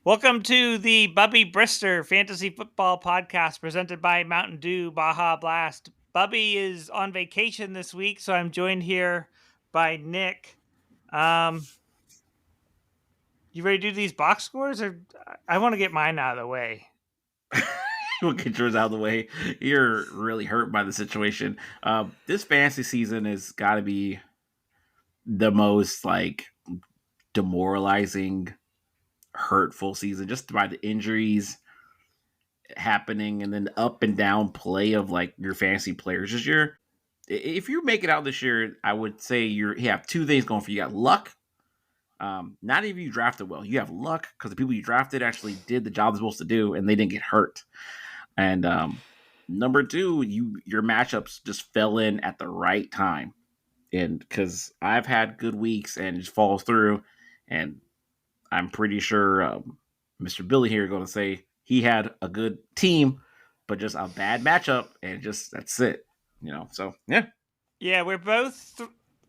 Welcome to the Bubby Brister Fantasy Football Podcast presented by Mountain Dew Baja Blast. Bubby is on vacation this week, so I'm joined here by Nick. You ready to do these box scores? Or I want to get mine out of the way. We'll get yours out of the way. You're really hurt by the situation. This fantasy season has got to be the most demoralizing, hurtful season, just by the injuries happening and then the up and down play of your fantasy players. If you make it out this year, I would say you have two things going for you. You got luck. Not even you drafted well. You have luck because the people you drafted actually did the job they're supposed to do and they didn't get hurt. And number two, your matchups just fell in at the right time, and because I've had good weeks and it just falls through, and I'm pretty sure Mr. Billy here is going to say he had a good team, but just a bad matchup, and just that's it, So yeah, Yeah, we're both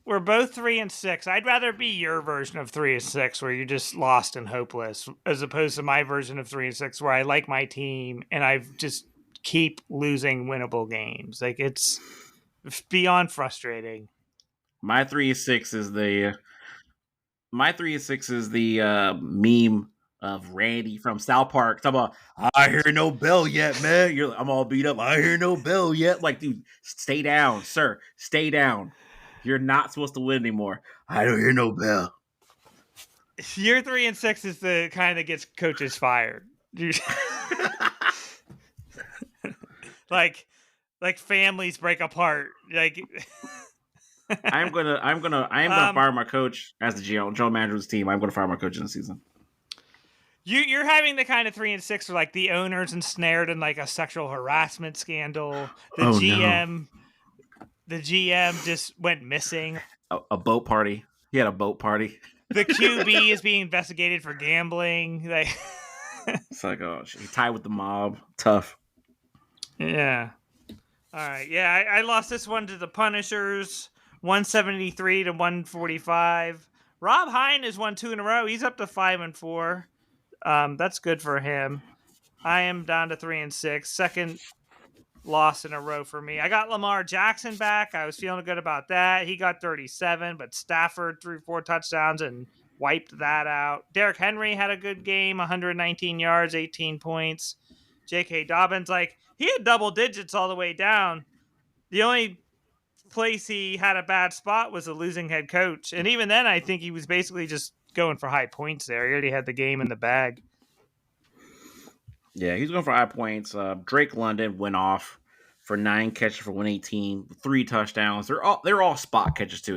3-6. I'd rather be your version of 3-6, where you're just lost and hopeless, as opposed to my version of 3-6, where I like my team and I just keep losing winnable games. Like it's beyond frustrating. my 3-6 is the my 3-6 is the meme of Randy from South Park talking about I hear no bell yet, man. I'm all beat up. I hear no bell yet. Like, dude, stay down, sir. Stay down. You're not supposed to win anymore. I don't hear no bell. Year 3-6 is the kind that gets coaches fired. like families break apart. Like I'm gonna fire my coach as the general manager of this team. I'm gonna fire my coach in the season. You're having the kind of 3-6 where like the owner's ensnared in like a sexual harassment scandal. The GM just went missing. A boat party. He had a boat party. The QB is being investigated for gambling. It's like, oh, he tied with the mob. Tough. Yeah. All right. Yeah, I lost this one to the Punishers, 173 to 145. Rob Hine has won 2 in a row. He's up to 5-4. That's good for him. I am down to 3-6. Second loss in a row for me. I got Lamar Jackson back. I was feeling good about that. He got 37, but Stafford threw 4 touchdowns and wiped that out. Derrick Henry had a good game, 119 yards, 18 points. J.K. Dobbins, he had double digits all the way down. The only place he had a bad spot was a losing head coach. And even then, I think he was basically just going for high points there. He already had the game in the bag. Yeah, he's going for high points. Drake London went off for 9 catches for 118, 3 touchdowns. They're all spot catches too.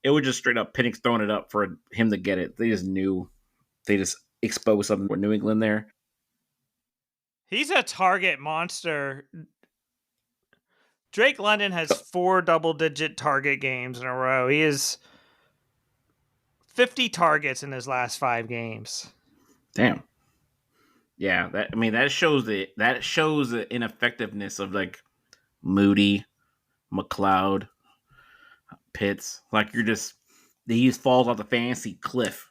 It was just straight up Penix throwing it up for him to get it. They just exposed something for New England there. He's a target monster. Drake London has 4 double-digit target games in a row. He has 50 targets in his last 5 games. Damn. Yeah, that shows the ineffectiveness of Moody, McLeod, Pitts. He just falls off the fantasy cliff.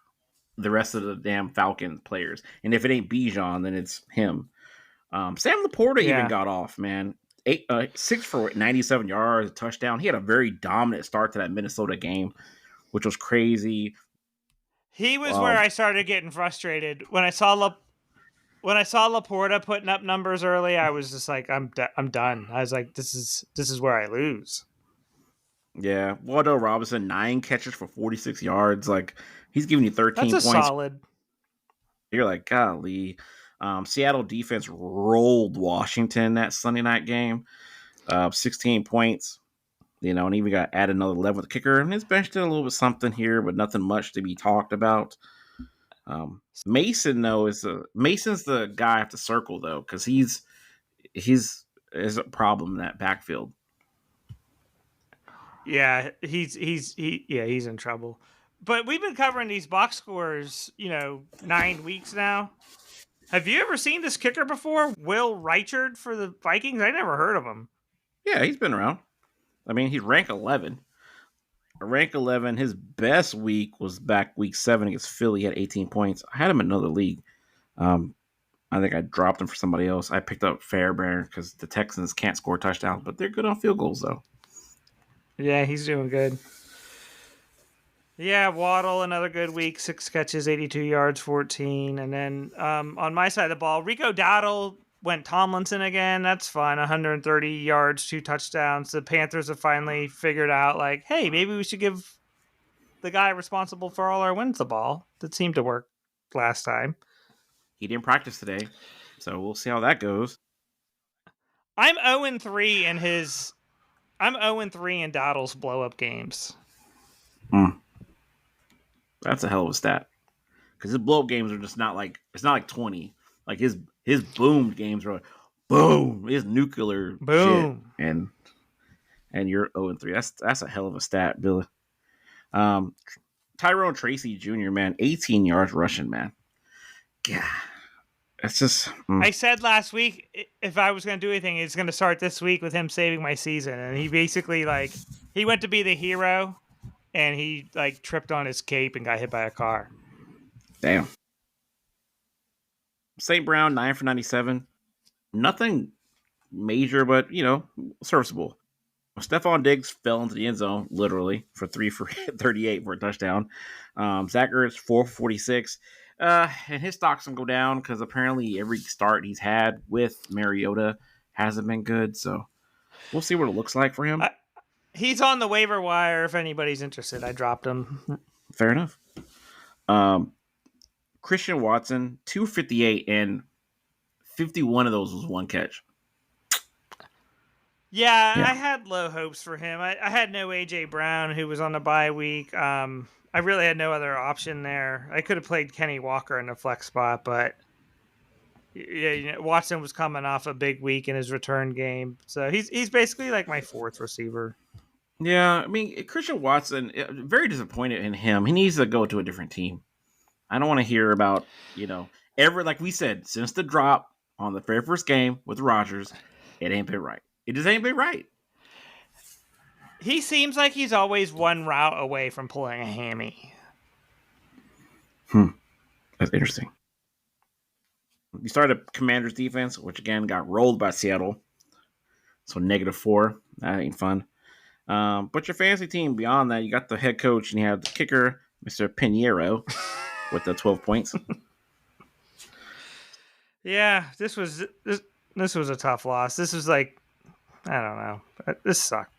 The rest of the damn Falcons players, and if it ain't Bijan, then it's him. Sam Laporta even got off, man. 6 for 97 yards, a touchdown. He had a very dominant start to that Minnesota game, which was crazy. He was where I started getting frustrated when I saw Laporta putting up numbers early. I was just like, I'm done. I was like, this is where I lose. Yeah, Waldo Robinson, 9 catches for 46 yards. He's giving you 13 That's points. Solid. You're like, golly. Seattle defense rolled Washington that Sunday night game. 16 points. And even got add another 11 with the kicker. And his bench did a little bit something here, but nothing much to be talked about. Mason though Mason's the guy I have to circle though, because he's a problem in that backfield. Yeah, he's in trouble. But we've been covering these box scores, 9 weeks now. Have you ever seen this kicker before? Will Reichard for the Vikings? I never heard of him. Yeah, he's been around. I mean, he's rank 11. Rank 11, his best week was back week 7 against Philly. He had 18 points. I had him in another league. Um, I think I dropped him for somebody else. I picked up Fairbairn because the Texans can't score touchdowns, but they're good on field goals though. Yeah, he's doing good. Yeah, Waddle, another good week. 6 catches, 82 yards, 14. And then on my side of the ball, Rico Dowdle went Tomlinson again. That's fun. 130 yards, 2 touchdowns. The Panthers have finally figured out, like, hey, maybe we should give the guy responsible for all our wins the ball. That seemed to work last time. He didn't practice today, so we'll see how that goes. I'm 0-3 in his. I'm 0-3 in Dowdle's blow up games. That's a hell of a stat. Because his blow up games are just not like it's not like 20. Like his boom games are like boom, his nuclear shit, Boom. and you're 0-3. That's a hell of a stat, Billy. Um, Tyrone Tracy Jr. man, 18 yards rushing, man. Yeah, that's just. I said last week if I was going to do anything, it's going to start this week with him saving my season, and he basically he went to be the hero, and he tripped on his cape and got hit by a car. Damn. St. Brown 9 for 97. Nothing major, but serviceable. Stephon Diggs fell into the end zone, literally, for 3 for 38 for a touchdown. Zach Ertz, 4 for 46. And his stock's going to go down because apparently every start he's had with Mariota hasn't been good. So we'll see what it looks like for him. He's on the waiver wire if anybody's interested. I dropped him. Fair enough. Christian Watson, 258, and 51 of those was one catch. Yeah, I had low hopes for him. I had no A.J. Brown, who was on the bye week. I really had no other option there. I could have played Kenny Walker in the flex spot, but Watson was coming off a big week in his return game. So he's basically like my fourth receiver. Yeah, I mean, Christian Watson, very disappointed in him. He needs to go to a different team. I don't want to hear about, ever, like we said, since the drop on the very first game with Rodgers, it ain't been right. It just ain't been right. He seems like he's always one route away from pulling a hammy. That's interesting. You started Commanders defense, which again got rolled by Seattle. So -4. That ain't fun. But your fantasy team, beyond that, you got the head coach and you have the kicker, Mr. Pinheiro, with the 12 points. Yeah, this was a tough loss. This was I don't know. This sucked.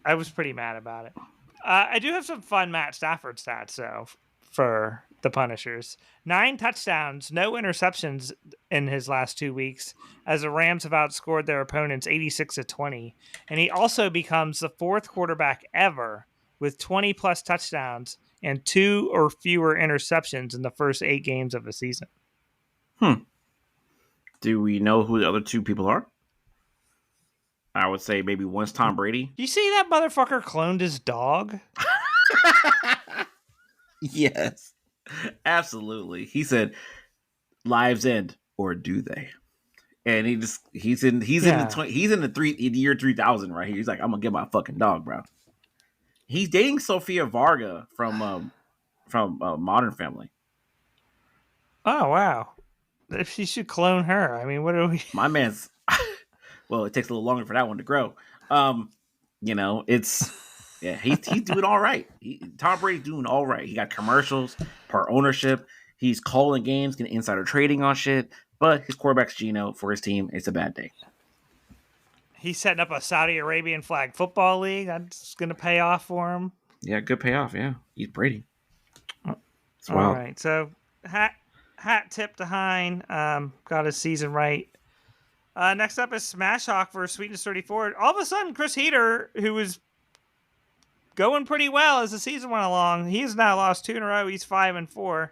I was pretty mad about it. I do have some fun Matt Stafford stats, though, for the Punishers. 9 touchdowns, no interceptions in his last 2 weeks, as the Rams have outscored their opponents 86-20. And he also becomes the 4th quarterback ever with 20-plus touchdowns and 2 or fewer interceptions in the first 8 games of the season. Do we know who the other 2 people are? I would say maybe one's Tom Brady. You see that motherfucker cloned his dog? Yes, absolutely. He said, "Lives end, or do they?" And he's in the year 3000 right here. He's like, "I'm gonna get my fucking dog, bro." He's dating Sofia Varga from Modern Family. Oh wow! If she should clone her, I mean, what are we? My man's. Well, it takes a little longer for that one to grow. He's doing all right. Tom Brady's doing all right. He got commercials, per ownership. He's calling games, getting insider trading on shit. But his quarterback's Geno for his team. It's a bad day. He's setting up a Saudi Arabian flag football league. That's going to pay off for him. Yeah, good payoff. Yeah, he's Brady. It's all wild. Right. So hat tip to Hine. Got his season right. Next up is Smash Hawk versus Sweetness 34. All of a sudden, Chris Heater, who was going pretty well as the season went along, he's now lost 2 in a row. He's 5-4.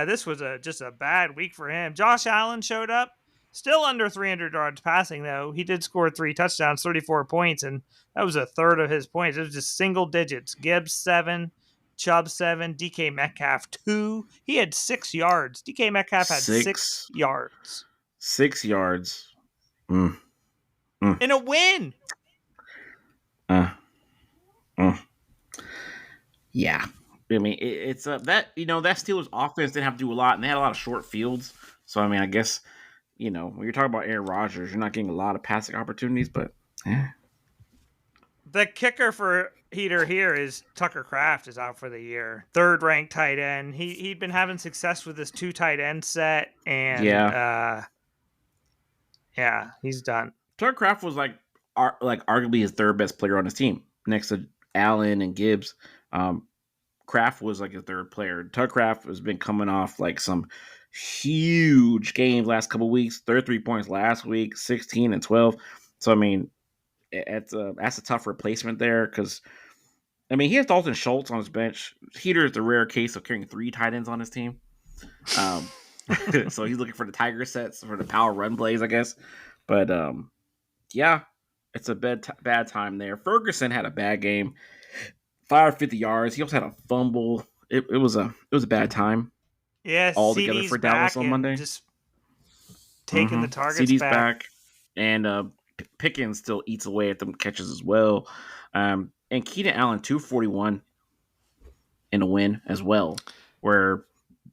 This was just a bad week for him. Josh Allen showed up, still under 300 yards passing, though. He did score 3 touchdowns, 34 points, and that was a third of his points. It was just single digits. Gibbs 7, Chubb 7, DK Metcalf 2. He had 6 yards. DK Metcalf had 6 yards. 6 yards. In a win. Yeah. I mean, it's that Steelers offense didn't have to do a lot, and they had a lot of short fields. So I mean, I guess when you're talking about Aaron Rodgers, you're not getting a lot of passing opportunities, but The kicker for Heater here is Tucker Kraft is out for the year. Third ranked tight end. He'd been having success with this 2 tight end set, and yeah, yeah, he's done. Tucker Kraft was like arguably his third best player on his team, next to Allen and Gibbs. Kraft was like a third player. Tucker Kraft has been coming off like some huge games last couple weeks. 33 points last week, 16 and 12. So I mean, that's a tough replacement there because I mean he has Dalton Schultz on his bench. Heater is the rare case of carrying 3 tight ends on his team. Um, so he's looking for the tiger sets for the power run plays, I guess. But yeah, it's a bad time there. Ferguson had a bad game, 550 yards. He also had a fumble. It was a bad time Yeah, altogether CD's for Dallas back on and Monday. just taking the targets CD's back. back, and Pickens still eats away at them catches as well. And Keenan Allen 241 in a win as well, where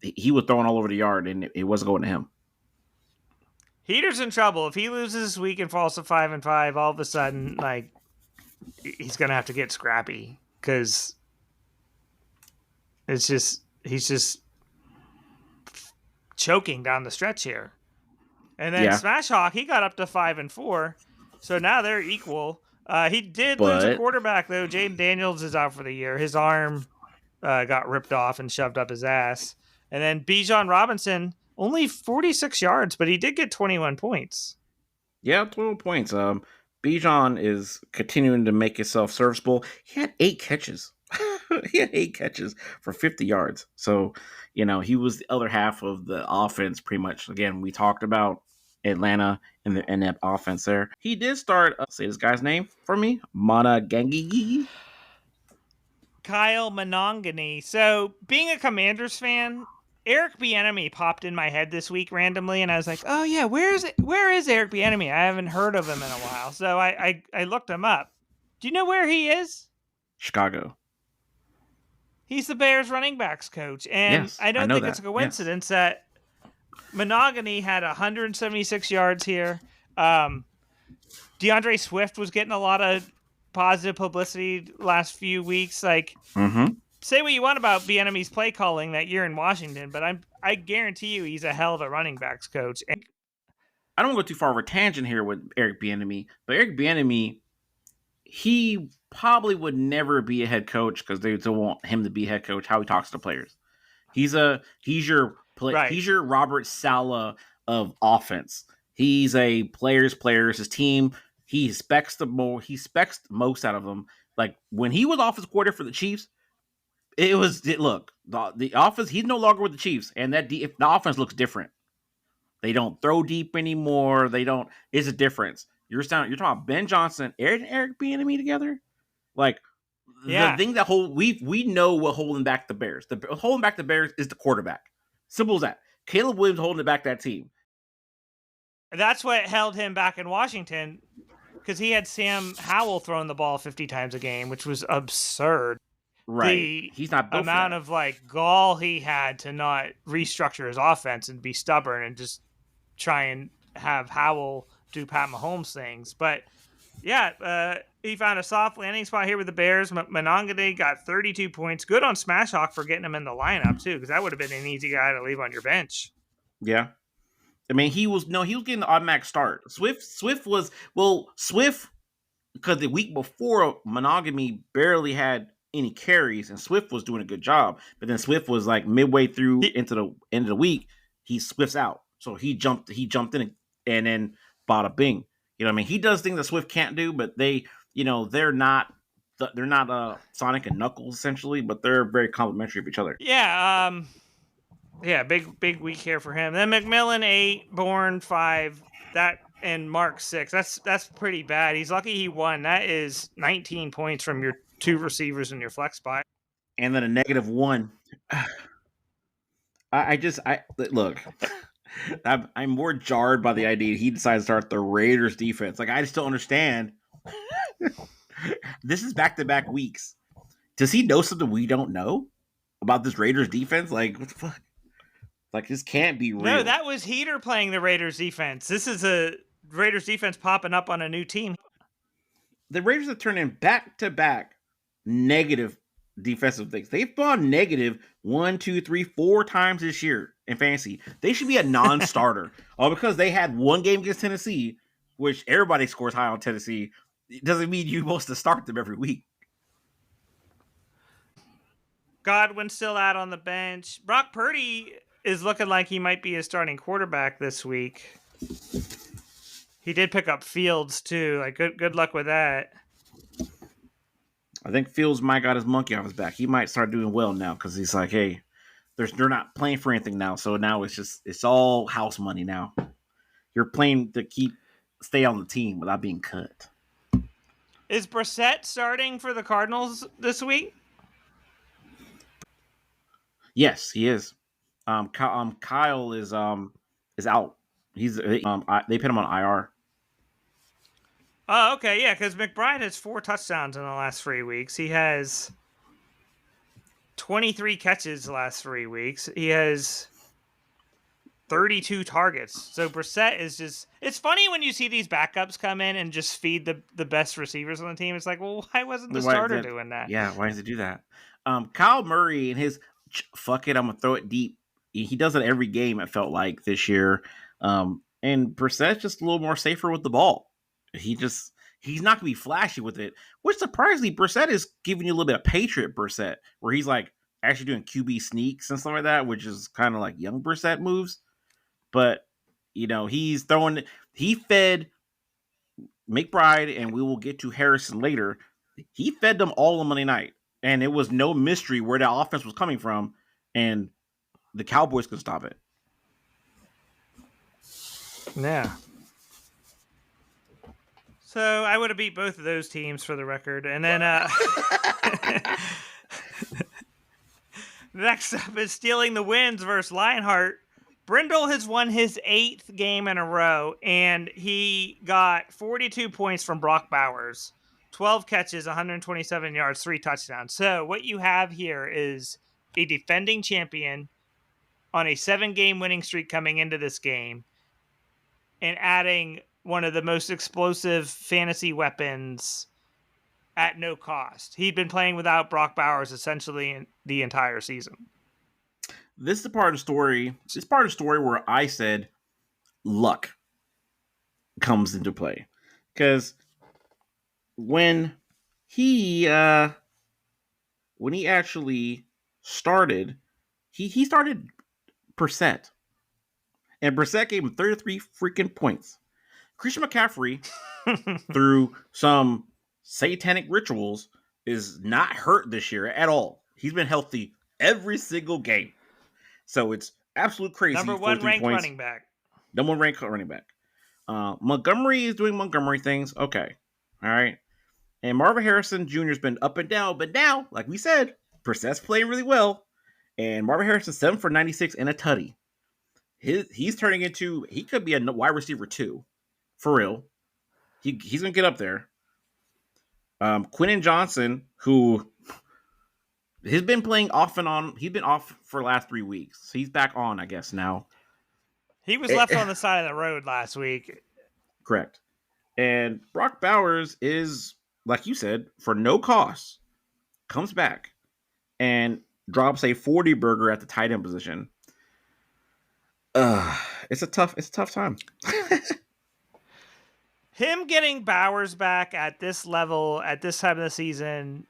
he was throwing all over the yard and it wasn't going to him. Heater's in trouble. If he loses this week and falls to 5-5, all of a sudden, like, he's gonna have to get scrappy because he's just choking down the stretch here. And then Smash Hawk, he got up to 5-4, so now they're equal. He did lose a quarterback though. Jaden Daniels is out for the year. His arm got ripped off and shoved up his ass. And then Bijan Robinson, only 46 yards, but he did get 21 points. Yeah, 21 points. Bijan is continuing to make himself serviceable. He had 8 catches. He had 8 catches for 50 yards. So, he was the other half of the offense pretty much. Again, we talked about Atlanta and that offense there. He did start, say this guy's name for me, Monagangigi. Kyle Monongany. So, being a Commanders fan, Eric Bieniemy popped in my head this week randomly, and I was like, "Oh yeah, where is Eric Bieniemy? I haven't heard of him in a while." So I looked him up. Do you know where he is? Chicago. He's the Bears running backs coach, and yes, I don't think it's a coincidence that Monogany had 176 yards here. DeAndre Swift was getting a lot of positive publicity last few weeks. Like, say what you want about Bieniemy's play calling that year in Washington, but I guarantee you he's a hell of a running backs coach. And I don't want to go too far of a tangent here with Eric Bieniemy, but Eric Bieniemy, he probably would never be a head coach because they don't want him to be head coach. How he talks to players, he's your Robert Saleh of offense. He's a players. His team, he specs most out of them. Like when he was offense coordinator for the Chiefs, the offense. He's no longer with the Chiefs, and the offense looks different. They don't throw deep anymore. They don't. It's a difference. You're talking about Ben Johnson, Eric Bieniemy together. Like the thing that we know what holding back the Bears. Holding back the Bears is the quarterback. Simple as that. Caleb Williams holding back that team. That's what held him back in Washington because he had Sam Howell throwing the ball 50 times a game, which was absurd. Right. He's not built amount of like gall he had to not restructure his offense and be stubborn and just try and have Howell do Pat Mahomes things. But yeah, he found a soft landing spot here with the Bears. Monongany got 32 points. Good on Smash Hawk for getting him in the lineup too, because that would have been an easy guy to leave on your bench. Yeah. I mean, he was getting the automatic start. Swift because the week before Monogamy barely had any carries and Swift was doing a good job, but then Swift was like midway through into the end of the week, he Swift's out. So he jumped in and then bada bing. You know what I mean? He does things that Swift can't do, but they're not Sonic and Knuckles essentially, but they're very complementary of each other. Yeah, big week here for him. Then McMillan 8, Bourne 5, and Mark 6. That's pretty bad. He's lucky he won. That is 19 points from your 2 receivers in your flex spot. And then a -1. Look. I'm more jarred by the idea he decided to start the Raiders defense. Like I just don't understand. This is back-to-back weeks. Does he know something we don't know about this Raiders defense? Like what the fuck? Like, this can't be No, real. that was Heater playing the Raiders defense. This is a Raiders defense popping up on a new team. The Raiders have turned in back-to-back negative defensive things. They've gone negative 1, 2, 3, 4 times this year in fantasy. They should be a non-starter. All because they had one game against Tennessee, which everybody scores high on Tennessee. It doesn't mean you're supposed to start them every week. Godwin's still out on the bench. Brock Purdy is looking like he might be a starting quarterback this week. He did pick up Fields too. Like good luck with that. I think Fields might got his monkey off his back. He might start doing well now because he's like, hey, they're not playing for anything now. So now it's all house money now. You're playing to stay on the team without being cut. Is Brissett starting for the Cardinals this week? Yes, he is. Kyle is out. They put him on IR. Oh, okay, yeah, because McBride has 4 touchdowns in the last 3 weeks. He has 23 catches the last 3 weeks. He has 32 targets. So Brissett is just... It's funny when you see these backups come in and just feed the best receivers on the team. It's like, well, why wasn't the starter doing that? Yeah, why does he do that? Kyle Murray and his fuck it, I'm gonna throw it deep. He does it every game. It felt like this year, and Brissett's just a little more safer with the ball. He's not gonna be flashy with it. Which surprisingly, Brissett is giving you a little bit of Patriot Brissett, where he's like actually doing QB sneaks and stuff like that, which is kind of like young Brissett moves. But he's throwing. He fed McBride, and we will get to Harrison later. He fed them all on Monday night, and it was no mystery where the offense was coming from, and the Cowboys could stop it. Yeah. So I would have beat both of those teams for the record. And then next up is stealing the wins versus Lionheart. Brindle has won his 8th game in a row, and he got 42 points from Brock Bowers. 12 catches, 127 yards, 3 touchdowns. So what you have here is a defending champion on a 7-game winning streak coming into this game and adding one of the most explosive fantasy weapons at no cost. He'd been playing without Brock Bowers essentially the entire season. This is the part of the story. This is part of the story where I said luck comes into play, because when he actually started, he started Brissett, and Brissett gave him 33 freaking points. Christian McCaffrey, through some satanic rituals, is not hurt this year at all. He's been healthy every single game. So it's absolute crazy. Number 1 ranked running back. Number 1 ranked running back. Montgomery is doing Montgomery things. Okay. All right. And Marvin Harrison Jr. has been up and down. But now, like we said, Brissett's playing really well. And Marvin Harrison 7 for 96 and a tutty. He's turning into... He could be a wide receiver 2. For real. He's going to get up there. Quentin Johnson, who... He's been playing off and on. He's been off for the last 3 weeks. So he's back on, I guess, now. He was left on the side of the road last week. Correct. And Brock Bowers is, like you said, for no cost, comes back and drops a 40 burger at the tight end position. It's a tough time. Him getting Bowers back at this level, at this time of the season,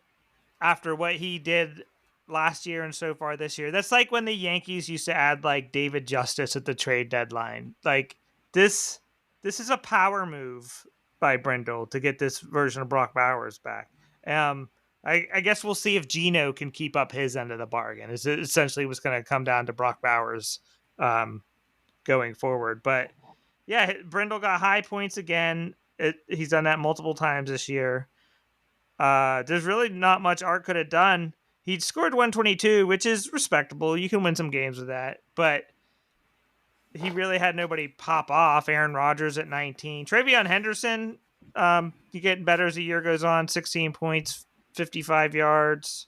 after what he did last year and so far this year. That's like when the Yankees used to add like David Justice at the trade deadline. Like this is a power move by Brindle to get this version of Brock Bowers back. I guess we'll see if Geno can keep up his end of the bargain. It's essentially what's going to come down to Brock Bowers going forward. But yeah, Brindle got high points again. He's done that multiple times this year. There's really not much Art could have done. He scored 122, which is respectable. You can win some games with that, but he really had nobody pop off. Aaron Rodgers at 19. Travion Henderson, he getting better as the year goes on. 16 points, 55 yards.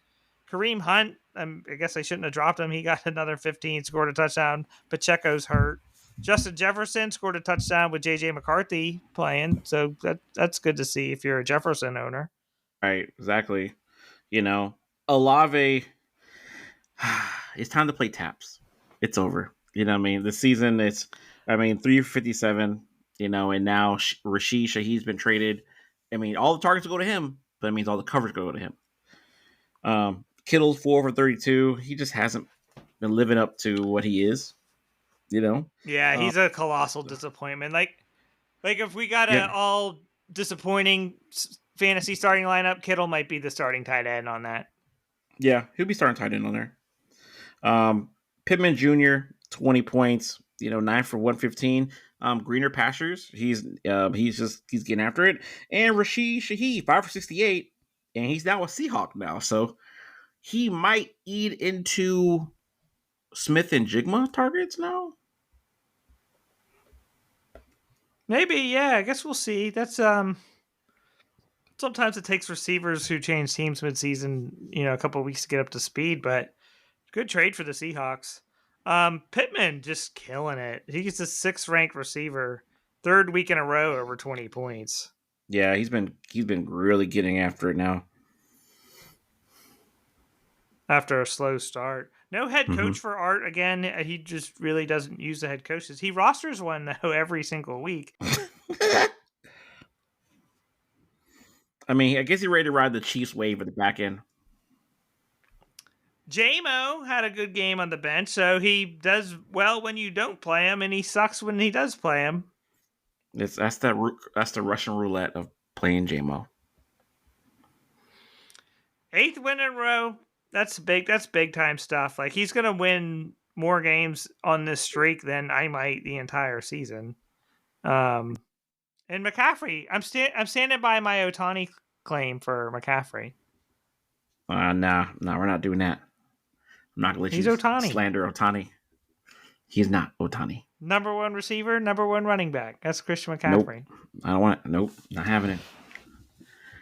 Kareem Hunt, I guess I shouldn't have dropped him. He got another 15, scored a touchdown. Pacheco's hurt. Justin Jefferson scored a touchdown with J.J. McCarthy playing, so that's good to see if you're a Jefferson owner. Right, exactly. You know, Olave, it's time to play taps. It's over. You know what I mean? The season is, 357, and now Rashid Shaheed's been traded. I mean, all the targets go to him, but it means all the coverage go to him. Kittle's 4 for 32. He just hasn't been living up to what he is, you know? Yeah, he's a colossal disappointment. Like if we got a Yeah. all disappointing fantasy starting lineup, Kittle might be the starting tight end on that. Yeah, he'll be starting tight end on there. Pittman Jr., 20 points, 9 for 115. Greener pastures. He's getting after it. And Rashid Shaheed, 5 for 68. And he's now a Seahawk now. So he might eat into Smith and Jigma targets now. Maybe, yeah. I guess we'll see. That's Sometimes it takes receivers who change teams midseason, a couple of weeks to get up to speed. But good trade for the Seahawks. Pittman just killing it. He's the 6th ranked receiver, 3rd week in a row over 20 points. Yeah, he's been really getting after it now. After a slow start. No head Mm-hmm. coach for Art again. He just really doesn't use the head coaches. He rosters one though every single week. I mean, I guess he's ready to ride the Chiefs wave at the back end. JMO had a good game on the bench, so he does well when you don't play him, and he sucks when he does play him. That's the Russian roulette of playing JMO. 8th win in a row. That's big. That's big time stuff. Like he's gonna win more games on this streak than I might the entire season. And McCaffrey, I'm standing by my Otani claim for McCaffrey. Nah, we're not doing that. I'm not gonna let He's you Otani. slander Otani. He's not Otani. Number 1 receiver, number 1 running back. That's Christian McCaffrey. Nope. I don't want it. Nope. Not having it.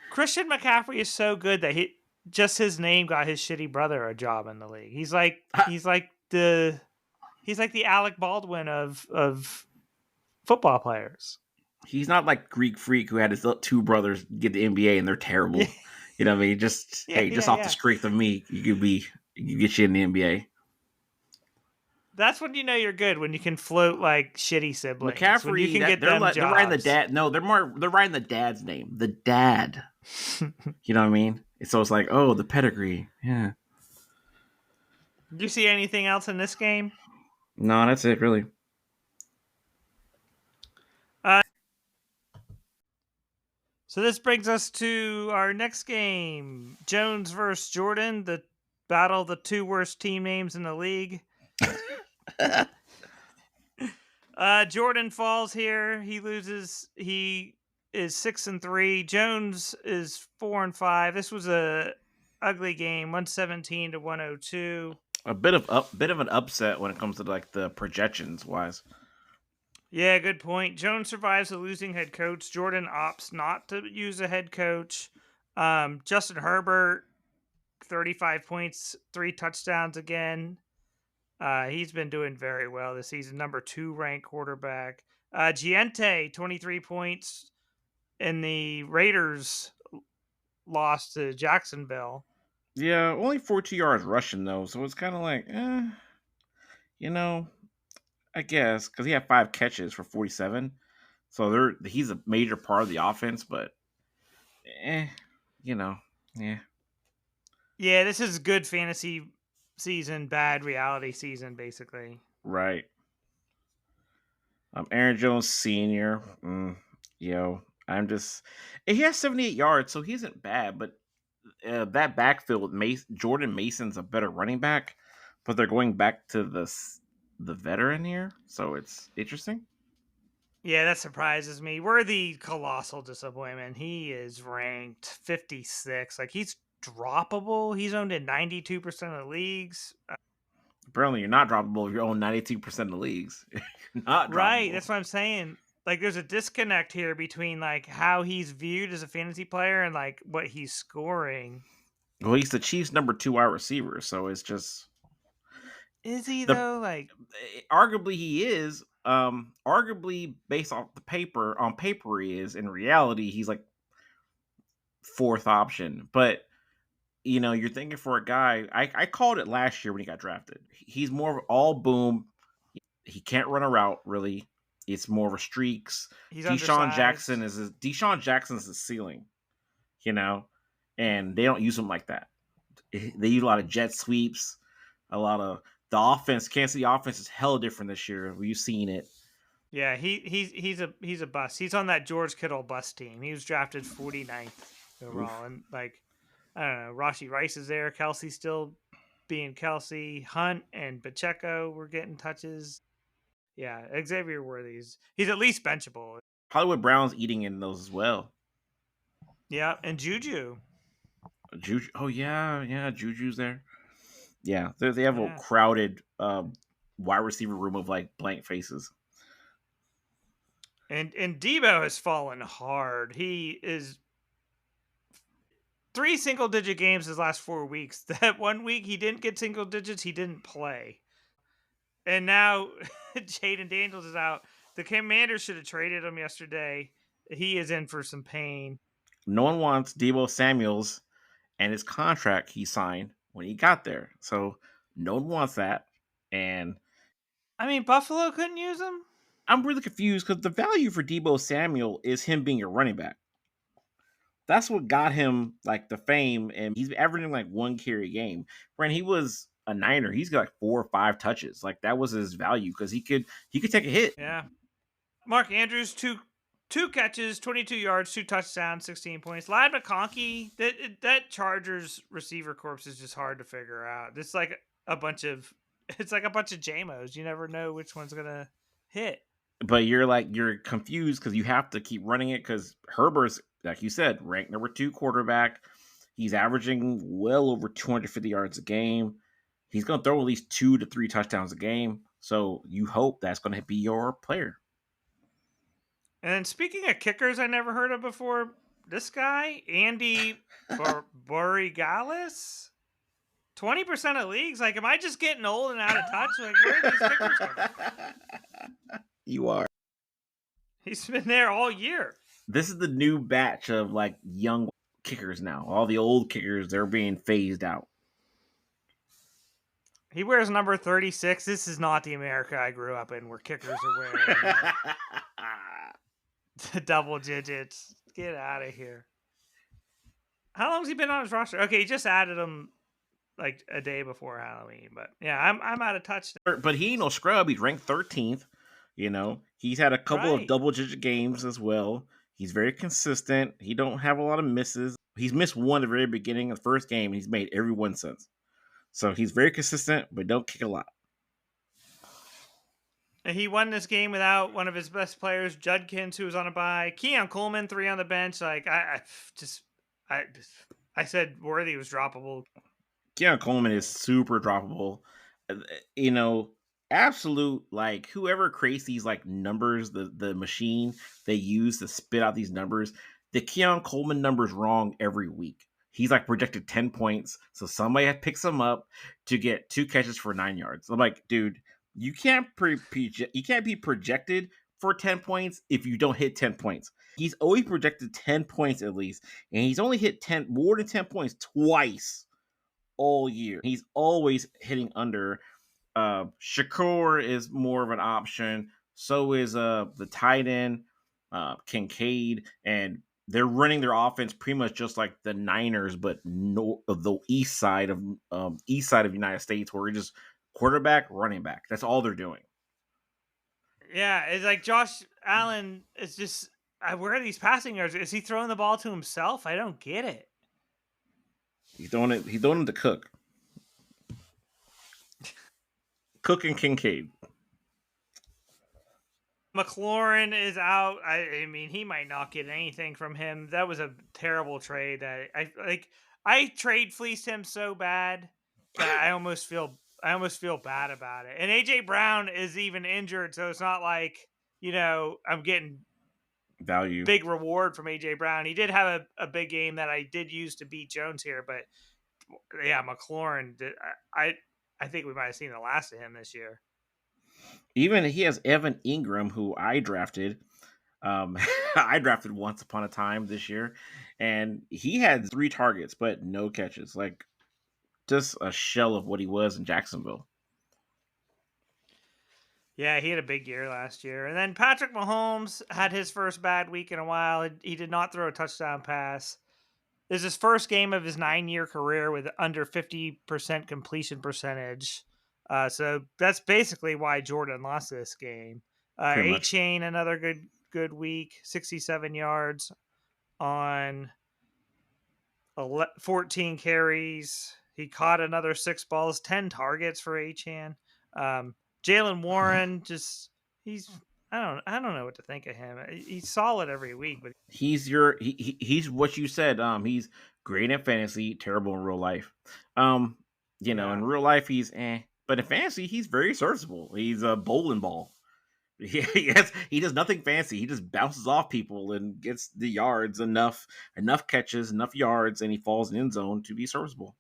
Christian McCaffrey is so good that his name got his shitty brother a job in the league. He's like the Alec Baldwin of football players. He's not like Greek Freak who had his 2 brothers get the NBA and they're terrible. You know what I mean? Just off the strength of me, you get you in the NBA. That's when you know you're good, when you can float like shitty siblings. McCaffrey, when you can get they're them jobs. They're riding the dad. No, they're riding the dad's name. The dad. You know what I mean? So it's like, oh, the pedigree. Yeah. Do you see anything else in this game? No, that's it, really. So this brings us to our next game. Jones versus Jordan, the battle of the 2 worst team names in the league. Jordan falls here. He loses. He is 6-3. Jones is 4-5. This was a ugly game, 117 to 102. A bit of an upset when it comes to like the projections wise. Yeah, good point. Jones survives a losing head coach. Jordan opts not to use a head coach. Justin Herbert, 35 points, 3 touchdowns again. He's been doing very well this season. Number 2 ranked quarterback. Giente, 23 points, and the Raiders lost to Jacksonville. Yeah, only 42 yards rushing though, so it's kind of like, I guess because he had 5 catches for 47, so he's a major part of the offense, but, yeah. Yeah, this is good fantasy season, bad reality season, basically. Right. Aaron Jones Sr. He has 78 yards, so he isn't bad, but that backfield, Jordan Mason's a better running back, but they're going back to the veteran here, so it's interesting. Yeah, that surprises me. We're the colossal disappointment. He is ranked 56. Like, he's droppable. He's owned in 92% of the leagues. Apparently, you're not droppable if you own 92% of the leagues. You're not droppable. Right, that's what I'm saying. Like, there's a disconnect here between, like, how he's viewed as a fantasy player and, like, what he's scoring. Well, he's the Chiefs' number 2 wide receiver, so it's just Is he the though? Like, arguably he is. Arguably based off the paper on paper he is. In reality, he's like fourth option. But you're thinking for a guy. I called it last year when he got drafted. He's more of all boom. He can't run a route really. It's more of a streaks. he's undersized. Deshaun Jackson's the ceiling, you know, and they don't use him like that. They use a lot of jet sweeps, a lot of the offense. Kansas City offense is hell different this year. We've seen it. Yeah, he's a bust. He's on that George Kittle bust team. He was drafted 49th overall, Oof. and like I don't know, Rashi Rice is there. Kelsey still being Kelsey. Hunt and Pacheco were getting touches. Yeah, Xavier Worthy's he's at least benchable. Hollywood Brown's eating in those as well. Yeah, and Juju. Juju. Oh yeah, Juju's there. Yeah, they have a Yeah, crowded wide receiver room of like blank faces. and Debo has fallen hard. He is 3 single-digit games his last 4 weeks. That 1 week he didn't get single digits, he didn't play. And now Jaden Daniels is out. The Commanders should have traded him yesterday. He is in for some pain. No one wants Debo Samuels and his contract he signed when he got there. So no one wants that. And I mean, Buffalo couldn't use him. I'm really confused because the value for Debo Samuel is him being a running back. That's what got him like the fame, and he's averaging like 1 carry a game. When he was a Niner, he's got like 4 or 5 touches. Like that was his value because he could take a hit. Yeah. Mark Andrews, two catches, 22 yards, 2 touchdowns, 16 points. Lad McConkey, that Chargers receiver corps is just hard to figure out. It's like a bunch of JMOs. You never know which one's gonna hit. But you're confused because you have to keep running it because Herbert's, like you said, ranked number 2 quarterback. He's averaging well over 250 yards a game. He's going to throw at least 2 to 3 touchdowns a game. So you hope that's going to be your player. And then speaking of kickers I never heard of before, this guy, Andy Borigalis, 20% of leagues. Like, am I just getting old and out of touch? Like, where are these kickers coming from? You are. He's been there all year. This is the new batch of like young kickers now. All the old kickers, they're being phased out. He wears number 36. This is not the America I grew up in where kickers are wearing the double digits. Get out of here. How long has he been on his roster? Okay, he just added him like a day before Halloween. But yeah, I'm out of touch now. But he ain't no scrub. He's ranked 13th. He's had a couple of Right. double-digit games as well. He's very consistent. He don't have a lot of misses. He's missed one at the very beginning of the first game, and he's made every one since. So he's very consistent, but don't kick a lot. And he won this game without one of his best players, Judkins, who was on a bye. Keon Coleman, 3 on the bench. Like I said, Worthy was droppable. Keon Coleman is super droppable. You know, absolute like whoever creates these like numbers, the machine they use to spit out these numbers, the Keon Coleman number's wrong every week. He's like projected 10 points, so somebody picks him up to get 2 catches for 9 yards. I'm like, dude, you can't you can't be projected for 10 points if you don't hit 10 points. He's always projected 10 points at least, and he's only hit more than 10 points twice all year. He's always hitting under. Shakur is more of an option. So is the tight end, Kincaid, and they're running their offense pretty much just like the Niners, but of the east side of United States, where we're just quarterback, running back. That's all they're doing. Yeah, it's like Josh Allen is just. Where are these passing yards? Is he throwing the ball to himself? I don't get it. He's throwing it. He's throwing it to Cook. Cook and Kincaid. McLaurin is out. I mean, he might not get anything from him. That was a terrible trade. That I trade fleeced him so bad that I almost feel bad about it. And AJ Brown is even injured, so it's not like I'm getting Value. big reward from AJ Brown. He did have a big game that I did use to beat Jones here, but yeah, McLaurin. I think we might have seen the last of him this year. Even he has Evan Ingram, who I drafted. I drafted once upon a time this year, and he had 3 targets but no catches. Like just a shell of what he was in Jacksonville. Yeah, he had a big year last year. And then Patrick Mahomes had his first bad week in a while. He did not throw a touchdown pass. This is his first game of his 9-year career with under 50% completion percentage. So that's basically why Jordan lost this game. Pretty A much. Chain, another good week, 67 yards on 14 carries. He caught another 6 balls, 10 targets for Achan. Jalen Warren just he's I don't know what to think of him. He's solid every week, but He's what you said. He's great at fantasy, terrible in real life. In yeah. real life he's but in fantasy he's very serviceable. He's a bowling ball. Yes, he does nothing fancy. He just bounces off people and gets the yards enough catches, enough yards, and he falls in the end zone to be serviceable.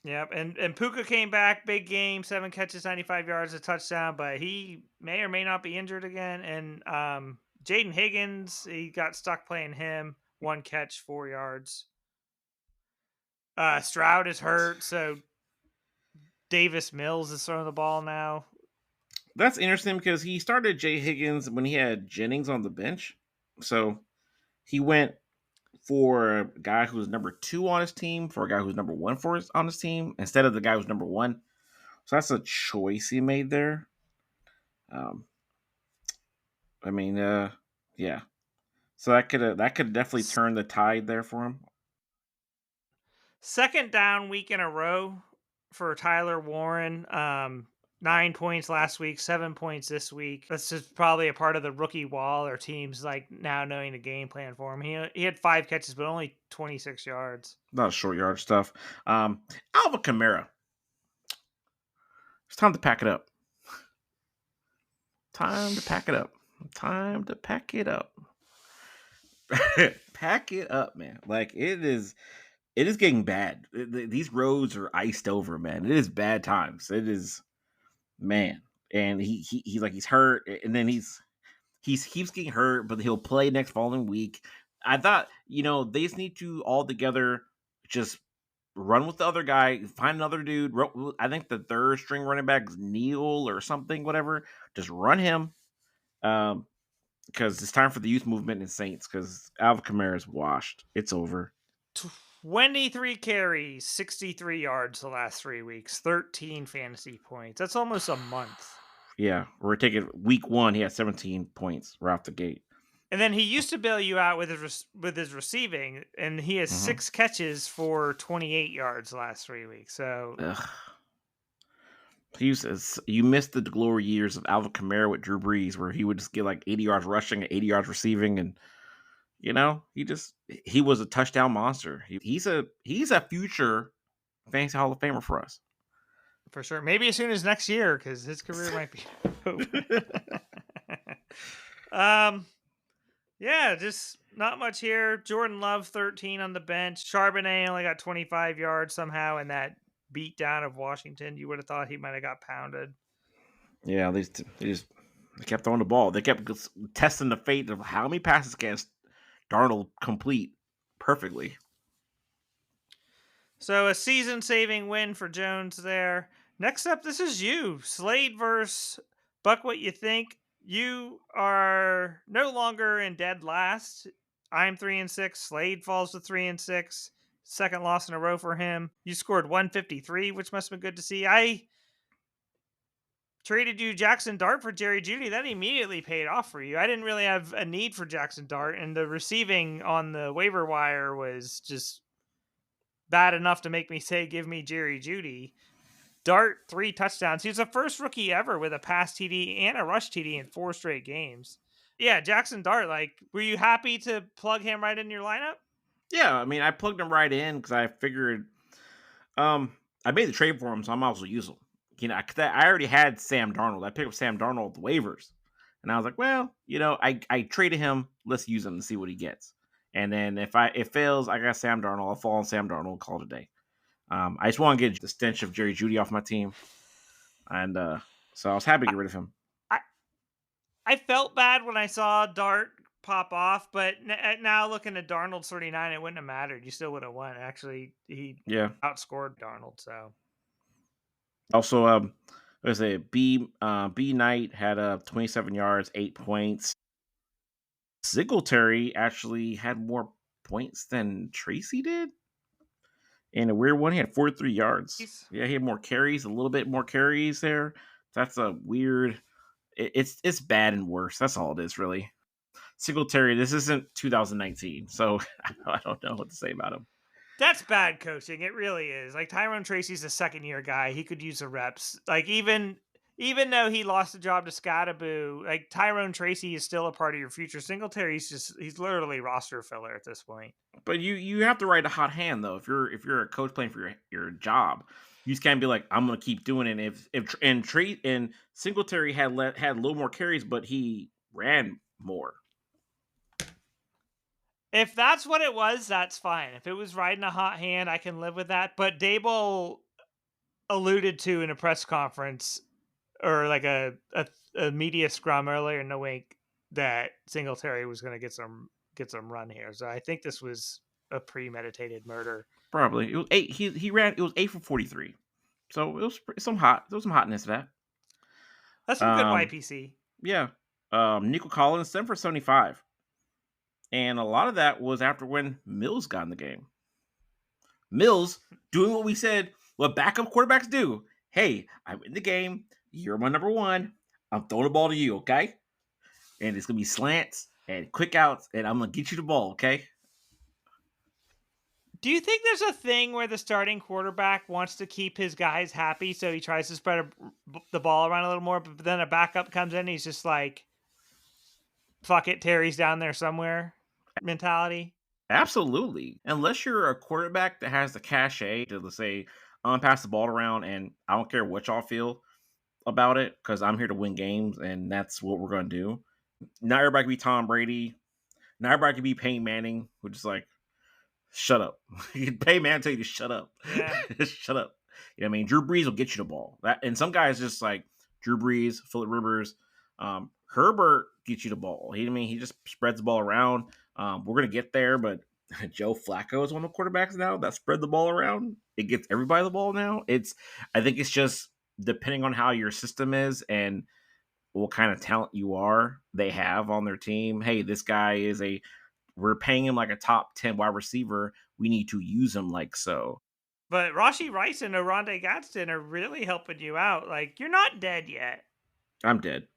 Yep, and Puka came back, big game, 7 catches, 95 yards, a touchdown, but he may or may not be injured again. And Jaden Higgins, he got stuck playing him, 1 catch, 4 yards. Stroud is hurt, so Davis Mills is throwing the ball now. That's interesting because he started Jay Higgins when he had Jennings on the bench. So he went for a guy who's number 2 on his team for a guy who's number 1 on his team instead of the guy who's number 1. So that's a choice he made there. Um, I mean, yeah. So that could definitely turn the tide there for him. Second down week in a row for Tyler Warren. 9 points last week, 7 points this week. That's just probably a part of the rookie wall or teams like now knowing the game plan for him. He had 5 catches, but only 26 yards. Not short yard stuff. Alvin Kamara. It's time to pack it up. Time to pack it up. Time to pack it up. Pack it up, man. Like it is getting bad. These roads are iced over, man. It is bad times. It is, man. And he's like he's hurt, and then he's keeps getting hurt, but he'll play next following week. I thought they just need to all together just run with the other guy, find another dude. I think the third string running back is Neal or something, whatever. Just run him, because it's time for the youth movement in Saints. Because Alvin Kamara is washed. It's over. 23 carries, 63 yards the last 3 weeks, 13 fantasy points. That's almost a month. Yeah, we're taking week 1. He had 17 points right off the gate. And then he used to bail you out with his receiving, and he has 6 catches for 28 yards the last 3 weeks. So you missed the glory years of Alvin Kamara with Drew Brees, where he would just get like 80 yards rushing and 80 yards receiving, and he was a touchdown monster. He's a future fantasy Hall of Famer for us. For sure. Maybe as soon as next year, because his career might be over. Yeah, just not much here. Jordan Love, 13 on the bench. Charbonnet only got 25 yards somehow in that beatdown of Washington. You would have thought he might have got pounded. Yeah, they kept throwing the ball. They kept testing the fate of how many passes can Darnold complete perfectly. So a season-saving win for Jones there. Next up, this is you. Slade versus Buck What You Think. You are no longer in dead last. I'm 3-6. Slade falls to 3-6. Second loss in a row for him. You scored 153, which must have been good to see. I traded you Jackson Dart for Jerry Jeudy. That immediately paid off for you. I didn't really have a need for Jackson Dart, and the receiving on the waiver wire was just bad enough to make me say, give me Jerry Jeudy. Dart, 3 touchdowns. He was the first rookie ever with a pass TD and a rush TD in 4 straight games. Yeah, Jackson Dart, were you happy to plug him right in your lineup? Yeah, I mean, I plugged him right in because I figured I made the trade for him, so I'm also use him. Cause I already had Sam Darnold. I picked up Sam Darnold at the waivers. And I was like, well, I traded him. Let's use him and see what he gets. And then if it fails, I got Sam Darnold. I'll fall on Sam Darnold and call it a day. I just want to get the stench of Jerry Judy off my team, and so I was happy to I, get rid of him. I I felt bad when I saw Dart pop off, but now looking at Darnold's 39, it wouldn't have mattered. You still would have won. Actually, he Yeah. outscored Darnold. So Also, there's a B Knight had 27 yards, 8 points. Singletary actually had more points than Tracy did. And a weird one, he had 43 yards. he's Yeah, he had more carries, a little bit more carries there. That's a weird. It's bad and worse. That's all it is, really. Singletary, this isn't 2019, so I don't know what to say about him. That's bad coaching. It really is. Like Tyrone Tracy's a second year guy. He could use the reps. Like even though he lost the job to Scottaboo, like Tyrone Tracy is still a part of your future. Singletary's he's literally roster filler at this point. But you have to ride a hot hand though. If you're a coach playing for your job, you just can't be like I'm gonna keep doing it. And Singletary had a little more carries, but he ran more. If that's what it was, that's fine. If it was riding a hot hand, I can live with that. But Dable alluded to in a press conference or like a media scrum earlier in the week that Singletary was going to get some run here. So I think this was a premeditated murder. Probably it was eight. He ran. It was 8 for 43. So it was some hot. There was some hotness to That's that. some good YPC. Yeah. Nico Collins 7 for 75, and a lot of that was after when Mills got in the game. Mills doing what we said, what backup quarterbacks do. Hey, I'm in the game. You're my number one. I'm throwing the ball to you, okay? And it's gonna be slants and quick outs, and I'm gonna get you the ball, okay? Do you think there's a thing where the starting quarterback wants to keep his guys happy, so he tries to spread the ball around a little more, but then a backup comes in, and he's just like, "Fuck it, Terry's down there somewhere." Mentality. Absolutely. Unless you're a quarterback that has the cachet to let's say, I'm gonna pass the ball around, and I don't care what y'all feel about it, because I'm here to win games, and that's what we're gonna do. Not everybody can be Tom Brady. Not everybody can be Peyton Manning, which is like, shut up. Peyton Manning tell you to shut up. Yeah. Just shut up. You know what I mean? Drew Brees will get you the ball. That and some guys just like Drew Brees, Philip Rivers, Herbert gets you the ball. He just spreads the ball around. We're gonna get there, but Joe Flacco is one of the quarterbacks now that spread the ball around. It gets everybody the ball now. I think it's just depending on how your system is and what kind of talent they have on their team. Hey, this guy we're paying him like a top 10 wide receiver. We need to use him like so. But Rashi Rice and Oronde Gadsden are really helping you out. Like, you're not dead yet. I'm dead.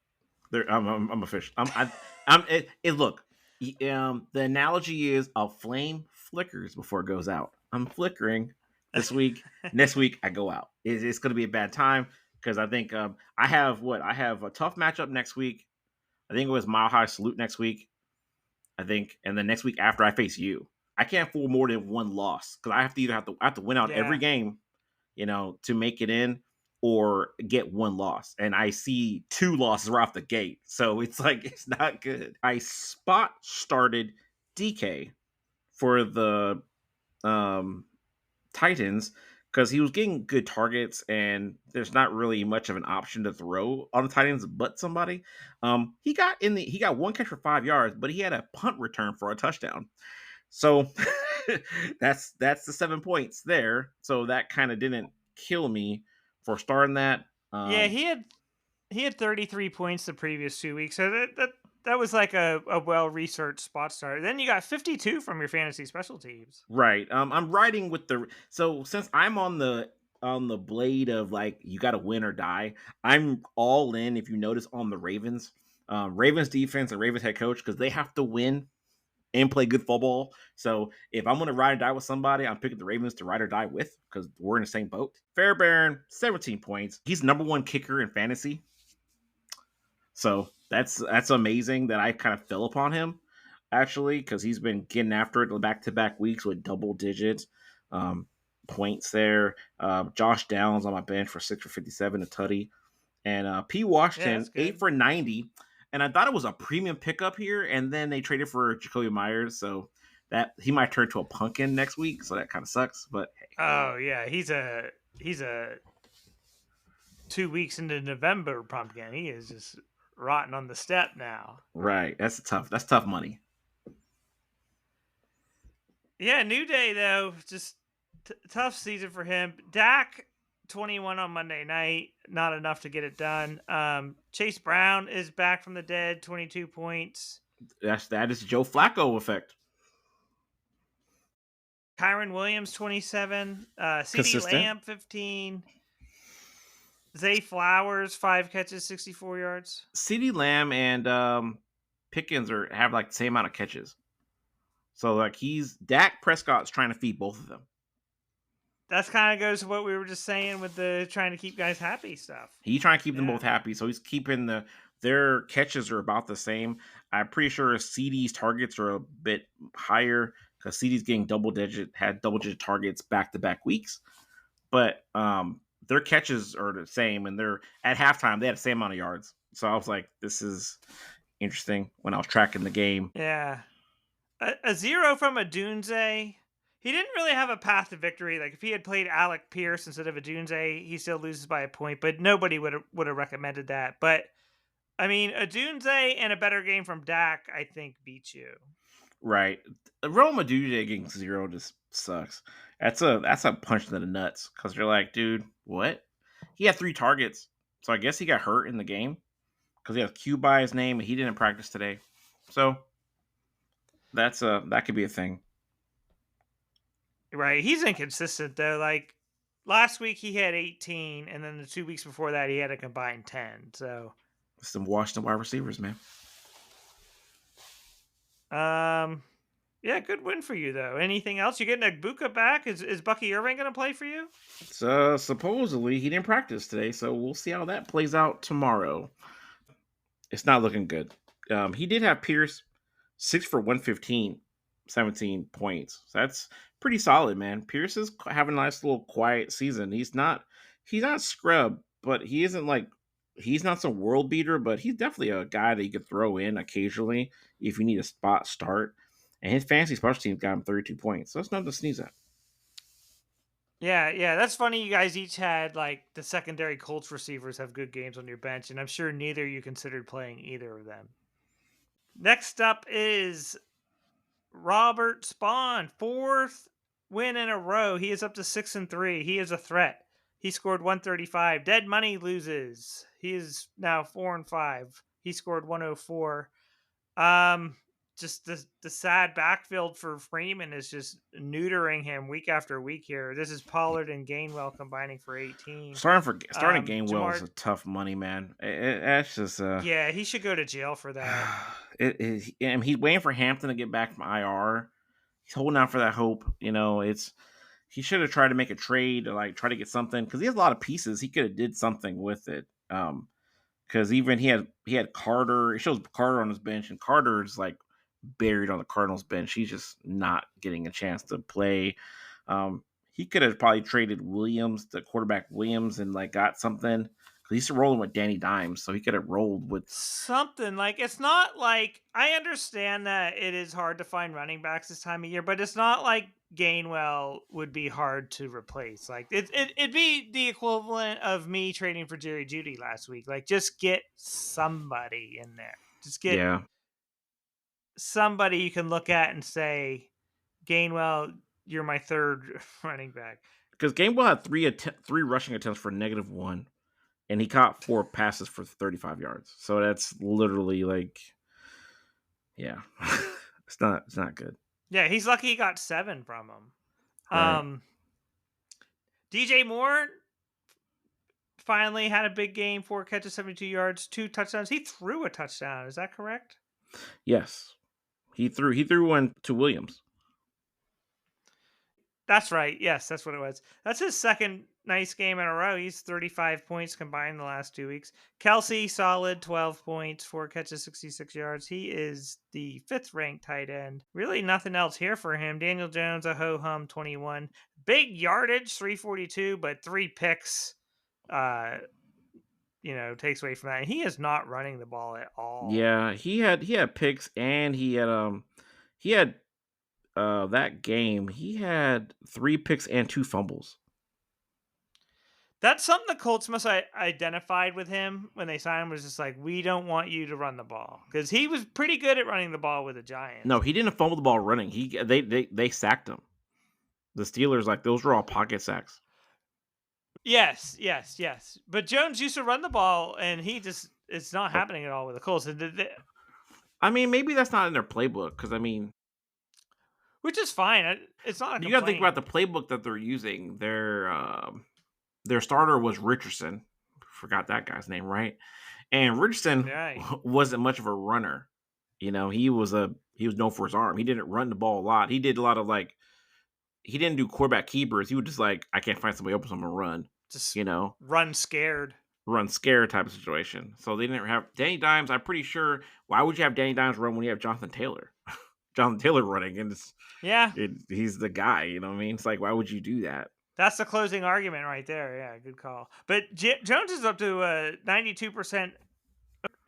I'm official. I'm look. The analogy is a flame flickers before it goes out. I'm flickering this week. Next week I go out. It's going to be a bad time because I think I have a tough matchup next week. I think it was Mile High Salute next week. I think, and then next week after I face you, I can't afford more than one loss because I have to win out every game, to make it in or get one loss. And I see two losses right off the gate, so it's like it's not good. I spot started DK for the Titans because he was getting good targets and there's not really much of an option to throw on the Titans but somebody. He got one catch for 5 yards, but he had a punt return for a touchdown. So that's the 7 points there. So that kind of didn't kill me for starting that. Yeah, he had 33 points the previous 2 weeks. So that was like a well-researched spot starter. Then you got 52 from your fantasy special teams. Right. I'm riding with so since I'm on the blade of like you got to win or die, I'm all in. If you notice on the Ravens, Ravens defense and Ravens head coach because they have to win and play good football. So if I'm going to ride or die with somebody, I'm picking the Ravens to ride or die with because we're in the same boat. Fairbairn, 17 points. He's number one kicker in fantasy. So that's amazing that I kind of fell upon him actually because he's been getting after it the back-to-back weeks with double digits points there. Josh Downs on my bench for 6 for 57, a tutty, and P. Washington 8 for 90. And I thought it was a premium pickup here, and then they traded for Jacoby Myers, so that he might turn to a pumpkin next week, so that kind of sucks. But hey, Oh yeah, he's a 2 weeks into November pumpkin. He is just rotting on the step now. right, that's tough money. Yeah, New Day though, just tough season for him. Dak 21 on Monday night, not enough to get it done. Chase Brown is back from the dead, 22 points. That is Joe Flacco effect. Kyron Williams 27, CD Consistent. Lamb 15, Zay Flowers 5 catches, 64 yards. CeeDee Lamb and Pickens have like the same amount of catches. So like he's Dak Prescott's trying to feed both of them. That's kind of goes to what we were just saying with the trying to keep guys happy stuff. He's trying to keep them Yeah. both happy, so he's keeping their catches are about the same. I'm pretty sure CD's targets are a bit higher because CD's getting had double digit targets back to back weeks, but their catches are the same, and they're at halftime they had the same amount of yards. So I was like, this is interesting when I was tracking the game. Yeah. A 0 from Adunze. He didn't really have a path to victory. Like if he had played Alec Pierce instead of Adunze, he still loses by a point. But nobody would have recommended that. But I mean, Adunze and a better game from Dak, I think, beats you. Right, Roma Duje getting 0 just sucks. That's a punch to the nuts because you're like, dude, what? He had 3 targets, so I guess he got hurt in the game because he has Q by his name and he didn't practice today. So that could be a thing. Right. He's inconsistent though. Like last week he had 18, and then the 2 weeks before that he had a combined 10. So Some Washington wide receivers, man. yeah, good win for you though. Anything else? You getting Agbuka back? Is Bucky Irving gonna play for you? So supposedly he didn't practice today, so we'll see how that plays out tomorrow. It's not looking good. He did have Pierce 6 for 115, 17 points. So that's pretty solid, man. Pierce is having a nice little quiet season. He's not scrub, but he isn't like he's not some world beater, but he's definitely a guy that you could throw in occasionally if you need a spot start. And his fantasy special team got him 32 points. So that's nothing to sneeze at. Yeah, that's funny. You guys each had like the secondary Colts receivers have good games on your bench, and I'm sure neither you considered playing either of them. Next up is Robert Spawn, fourth win in a row. He is up to 6-3. He is a threat. He scored 135. Dead Money loses. He is now 4-5. He scored 104. Just the sad backfield for Freeman is just neutering him week after week here. This is Pollard and Gainwell combining for 18. Starting Gainwell is Jamar, a tough money, man. That's just yeah, he should go to jail for that. and he's waiting for Hampton to get back from IR. He's holding out for that hope. He should have tried to make a trade or like try to get something because he has a lot of pieces. He could have did something with it. Because even he had Carter. It shows Carter on his bench, and Carter is like buried on the Cardinals bench. He's just not getting a chance to play. He could have probably traded Williams, the quarterback Williams, and like got something. He used to rolling with Danny Dimes, so he could have rolled with Something like it's not like I understand that it is hard to find running backs this time of year, but it's not like Gainwell would be hard to replace. Like it'd be the equivalent of me trading for Jerry Judy last week. Like just get somebody in there. Just get yeah. somebody you can look at and say, Gainwell, you're my third running back. Because Gainwell had three rushing attempts for -1, and he caught 4 passes for 35 yards. So that's literally like, yeah, it's not good. Yeah, he's lucky he got 7 from him. Right. DJ Moore finally had a big game, 4 catches, 72 yards, 2 touchdowns. He threw a touchdown. Is that correct? Yes, he threw one to Williams. That's right. Yes, that's what it was. That's his second nice game in a row. He's 35 points combined the last 2 weeks. Kelsey, solid 12 points, 4 catches, 66 yards. He is the 5th ranked tight end. Really nothing else here for him. Daniel Jones, a ho-hum, 21. Big yardage, 342, but 3 picks, takes away from that. And he is not running the ball at all. Yeah, he had picks, and he had that game, he had 3 picks and 2 fumbles. That's something the Colts must identified with him when they signed him, was just like, we don't want you to run the ball, because he was pretty good at running the ball with the No, Giants. he didn't fumble the ball running. They sacked him. The Steelers, like, those were all pocket sacks. Yes, yes, yes. But Jones used to run the ball, and it's not Oh, happening at all with the Colts, I mean, maybe that's not in their playbook because I mean, which is fine. It's not a you got to think complaint. about the playbook that they're using. Their starter was Richardson. Forgot that guy's name, right? And Richardson Right. wasn't much of a runner. He was known for his arm. He didn't run the ball a lot. He did a lot of like he didn't do quarterback keepers. He would just like I can't find somebody open, so I'm gonna run. Just You know, run scared. run scare type of situation. So they didn't have Danny Dimes. I'm pretty sure. Why would you have Danny Dimes run when you have Jonathan Taylor? Jonathan Taylor running, and Yeah. he's the guy. You know what I mean? It's like, why would you do that? That's the closing argument right there. Yeah, good call. But Jones is up to 92%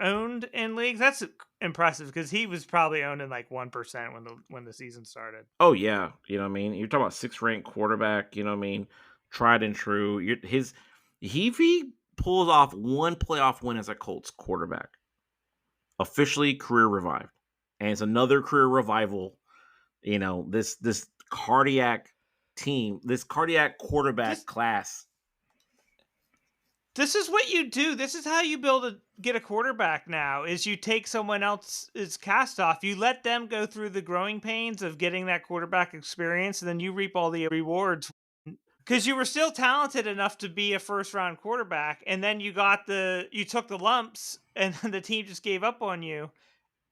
owned in leagues. That's impressive, because he was probably owned in like 1% when the season started. Oh yeah, you know what I mean. You're talking about 6th ranked quarterback. You know what I mean, tried and true. If he pulls off one playoff win as a Colts quarterback, officially career revived, and it's another career revival. You know this cardiac team, this cardiac quarterback This class. this is what you do. This is how you get a quarterback now, is you take someone else's cast off. You let them go through the growing pains of getting that quarterback experience, and then you reap all the rewards, because you were still talented enough to be a first round quarterback, and then you took the lumps, and then the team just gave up on you.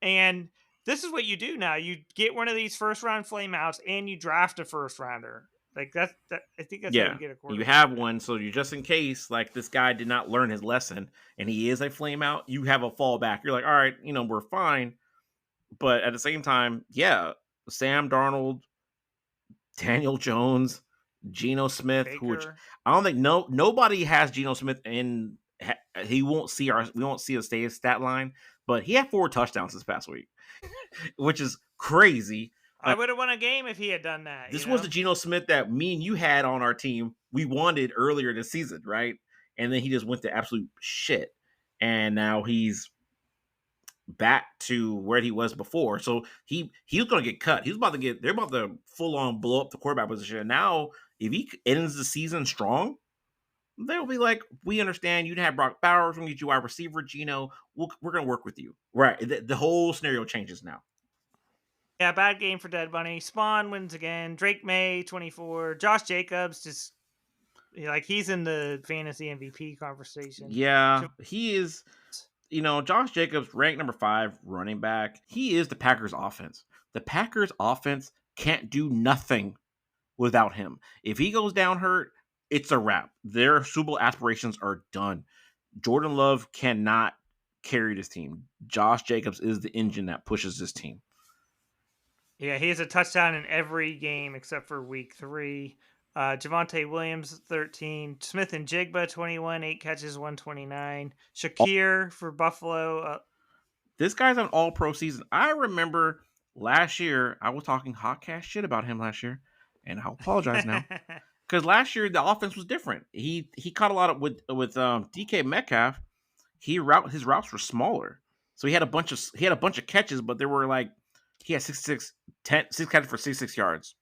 And this is what you do now. You get one of these first round flameouts, and you draft a first rounder. Like that. I think that's how you Yeah, get a you quarterback have now. one, so you just in case like this guy did not learn his lesson and he is a flame out. You have a fallback. You're like, all right, we're fine. But at the same time, yeah, Sam Darnold, Daniel Jones, Geno Smith, which Baker. I don't think nobody has Geno Smith in. He won't see we won't see a stat line, but he had 4 touchdowns this past week, which is crazy. I would have won a game if he had done that. This was the Geno Smith that me and you had on our team. We wanted earlier this season, right? And then he just went to absolute shit, and now he's back to where he was before. So he was going to get cut. They're about to full on blow up the quarterback position. And now if he ends the season strong, they'll be like, we understand you didn't have Brock Bowers. We're going to get you wide receiver, Gino. We're going to work with you. Right. The whole scenario changes now. Yeah, bad game for Dead Bunny. Spawn wins again. Drake May 24. Josh Jacobs just he's in the fantasy MVP conversation. Yeah, he is. Josh Jacobs, ranked number 5 running back. He is the Packers offense. The Packers offense can't do nothing without him. If he goes down hurt, it's a wrap. Their Super Bowl aspirations are done. Jordan Love cannot carry this team. Josh Jacobs is the engine that pushes this team. Yeah, he has a touchdown in every game except for week 3. Javonte Williams 13, Smith and Jigba 21, 8 catches, 129. Shakir for Buffalo. This guy's an all-pro season. I remember last year I was talking hot cash shit about him last year, and I'll apologize now because last year the offense was different. He caught a lot of with DK Metcalf. His routes were smaller, so he had a bunch of catches, but there were like he had 6 catches for 66 yards,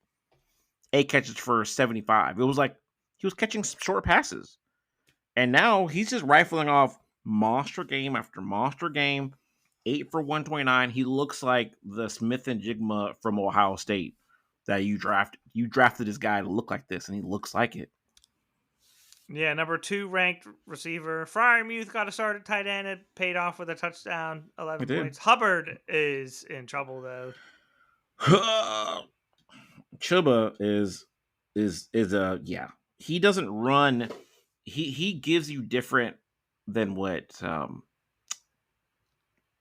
8 catches for 75. It was like he was catching short passes. And now he's just rifling off monster game after monster game, 8 for 129. He looks like the Smith and Jigma from Ohio State that you drafted. You drafted this guy to look like this, and he looks like it. Yeah, number 2 ranked receiver. Fryermuth got a start at tight end. It paid off with a touchdown, 11 points. Hubbard is in trouble, though. Chuba is yeah. He doesn't run. He gives you different than what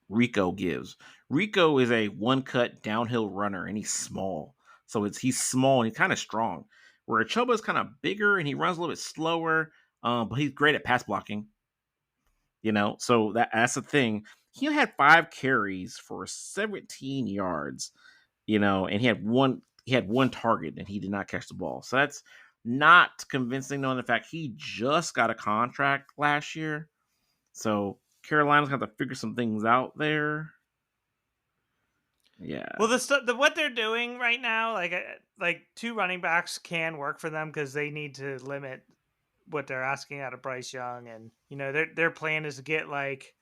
Rico gives. Rico is a one cut downhill runner, and he's small. So he's small and he's kind of strong. Where Chuba is kind of bigger and he runs a little bit slower, but he's great at pass blocking. So that's the thing. He had 5 carries for 17 yards. And he had one. he had one target and he did not catch the ball. So that's not convincing, knowing the fact he just got a contract last year. So Carolina's got to figure some things out there. Well, Yeah. the what they're doing right now, like two running backs can work for them because they need to limit what they're asking out of Bryce Young, and their plan is to get like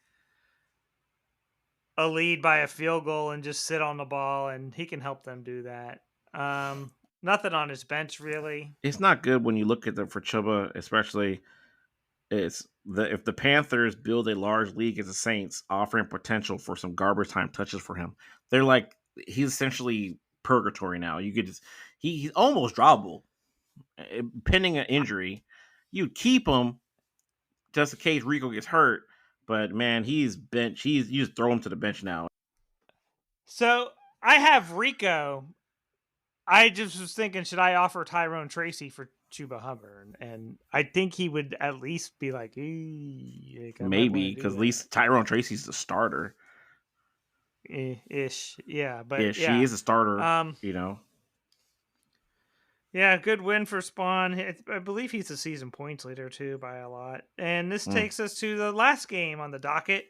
a lead by a field goal and just sit on the ball, and he can help them do that. Nothing on his bench really. It's not good when you look at them for Chuba, especially if the Panthers build a large league as the Saints, offering potential for some garbage time touches for him. They're like he's essentially purgatory now. You could just he's almost drawable, pending an injury. You'd keep him just in case Rico gets hurt, but man, he's bench. You just throw him to the bench now. So I have Rico. I just was thinking, should I offer Tyrone Tracy for Chuba Hubbard? And I think he would at least be like, I might want Maybe to do because at that. least Tyrone Tracy's the starter. Ish, yeah, Yeah, but she yeah, is a starter. um, You know, yeah, good win for Spawn. I believe he's the season points leader too by a lot. And this mm. takes us to the last game on the docket.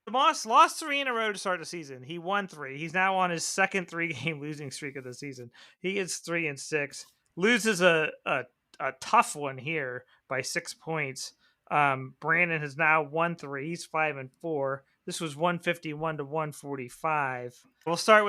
Moss lost 3 in a row to start the season. He won 3. He's now on his second 3-game losing streak of the season. He gets 3-6. Loses a tough one here by 6 points. Brandon has now won 3. He's 5-4. This was 151 to 145. We'll start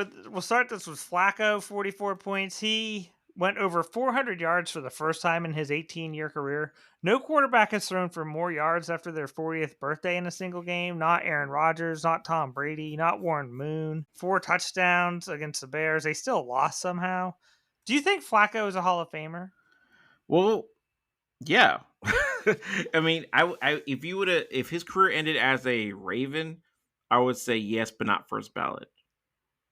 this with Flacco, 44 points. He went over 400 yards for the first time in his 18-year career. No quarterback has thrown for more yards after their 40th birthday in a single game. Not Aaron Rodgers, not Tom Brady, not Warren Moon. 4 touchdowns against the Bears. They still lost somehow. Do you think Flacco is a Hall of Famer? Well, yeah. I mean, if you would have if his career ended as a Raven, I would say yes, but not first ballot.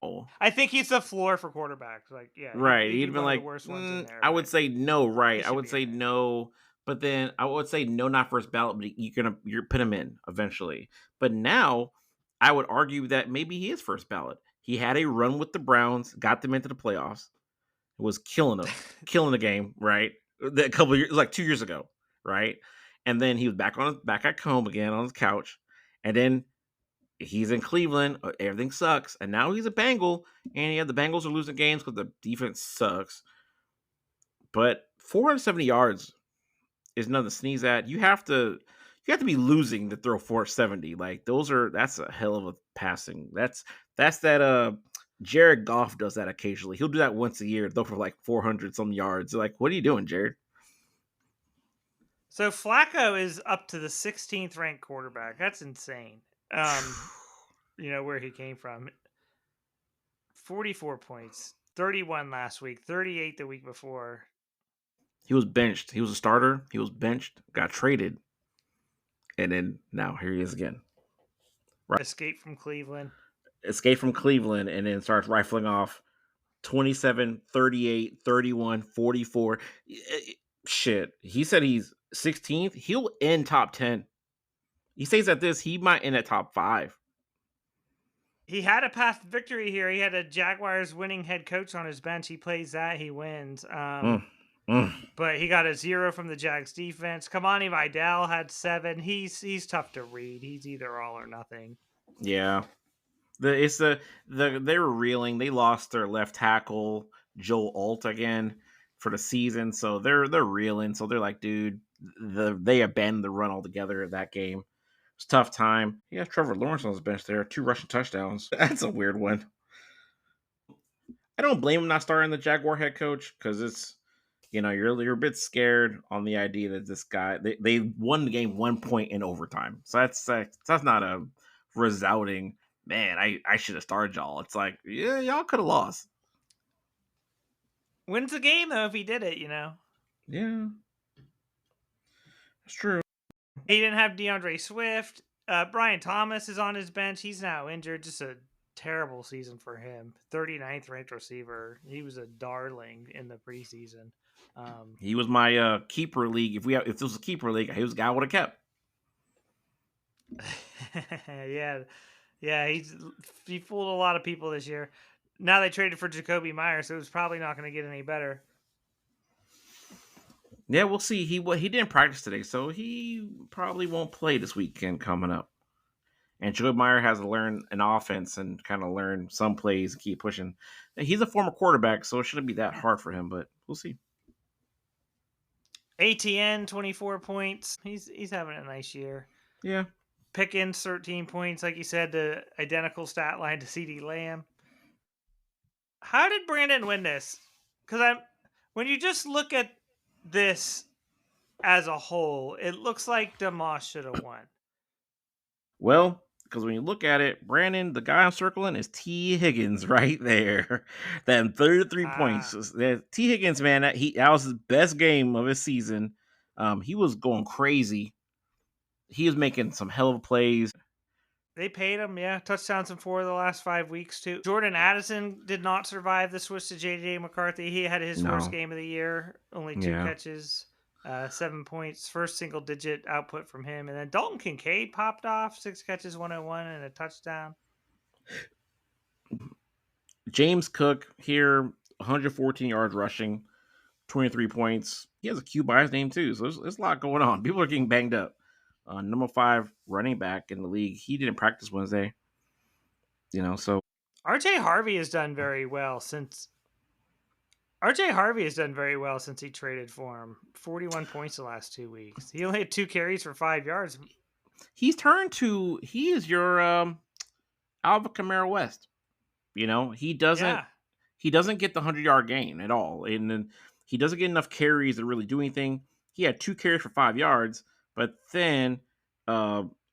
Oh, I think he's the floor for quarterbacks. Like, yeah, right. he'd be He'd been one of the like, worst ones in there, I would but say no. he Right. I should would be in say there. no, but then I would say no, not first ballot. But you're put him in eventually. But now, I would argue that maybe he is first ballot. He had a run with the Browns, got them into the playoffs, was killing them, killing the game. Right. A couple of years, like 2 years ago. Right. And then he was back at home again on his couch, and then he's in Cleveland. Everything sucks, and now he's a Bengal, and yeah, the Bengals are losing games because the defense sucks. But 470 yards is nothing to sneeze at. You have to be losing to throw 470. Like that's a hell of a passing. That's that Jared Goff does that occasionally. He'll do that once a year, throw for like 400 some yards. Like, what are you doing, Jared? So Flacco is up to the 16th ranked quarterback. That's insane. Where he came from. 44 points, 31 last week, 38 the week before. He was benched. He was a starter. He was benched, got traded, and then now here he is again. Right. Escape from Cleveland. Escape from Cleveland, and then starts rifling off 27, 38, 31, 44. Shit. He said he's 16th. He'll end top 10. He stays at this, he might end at top 5. He had a path to victory here. He had a Jaguars winning head coach on his bench. He plays that, he wins. Mm, mm. But he got a 0 from the Jags defense. Kamani Vidal had 7. He's tough to read. He's either all or nothing. Yeah. They were reeling. They lost their left tackle, Joel Alt, again for the season. So they're reeling. So they're like, dude, they abandoned the run altogether at that game. It's a tough time. He has Trevor Lawrence on his bench there, 2 rushing touchdowns. That's a weird one. I don't blame him not starting the Jaguar head coach because it's you're a bit scared on the idea that this guy they won the game 1 point in overtime. So that's not a resounding man. I should have started y'all. It's like, yeah, y'all could have lost. Wins the game though if he did it. Yeah, it's true. He didn't have DeAndre Swift. Brian Thomas is on his bench. He's now injured. Just a terrible season for him. 39th ranked receiver. He was a darling in the preseason. He was my keeper league. If this was a keeper league, he was the guy I would have kept. Yeah, he fooled a lot of people this year. Now they traded for Jacoby Myers, so it was probably not going to get any better. Yeah, we'll see. He didn't practice today, so he probably won't play this weekend coming up. And Joe Meyer has to learn an offense and kind of learn some plays and keep pushing. He's a former quarterback, so it shouldn't be that hard for him, but we'll see. ATN 24 points. He's having a nice year. Yeah. Pickens 13 points, like you said, the identical stat line to CD Lamb. How did Brandon win this? Because when you just look at this as a whole, it looks like DeMoss should have won. Well, because when you look at it, Brandon, the guy I'm circling is T. Higgins right there. That 33 points. T. Higgins, man, that was his best game of his season. He was going crazy. He was making some hell of plays. They paid him, yeah. Touchdowns in 4 of the last 5 weeks, too. Jordan Addison did not survive the switch to J.J. McCarthy. He had his worst No. game of the year. Only 2 Yeah. catches, 7 points. First single-digit output from him. And then Dalton Kincaid popped off. 6 catches, 101, and a touchdown. James Cook here, 114 yards rushing, 23 points. He has a Q by his name, too, so there's a lot going on. People are getting banged up. Number 5 running back in the league. He didn't practice Wednesday. So RJ Harvey has done very well since he traded for him. 41 points the last 2 weeks. He only had 2 carries for 5 yards. he is your Alvin Kamara West. Yeah. He doesn't get the 100-yard gain at all, and then he doesn't get enough carries to really do anything. He had 2 carries for 5 yards, but then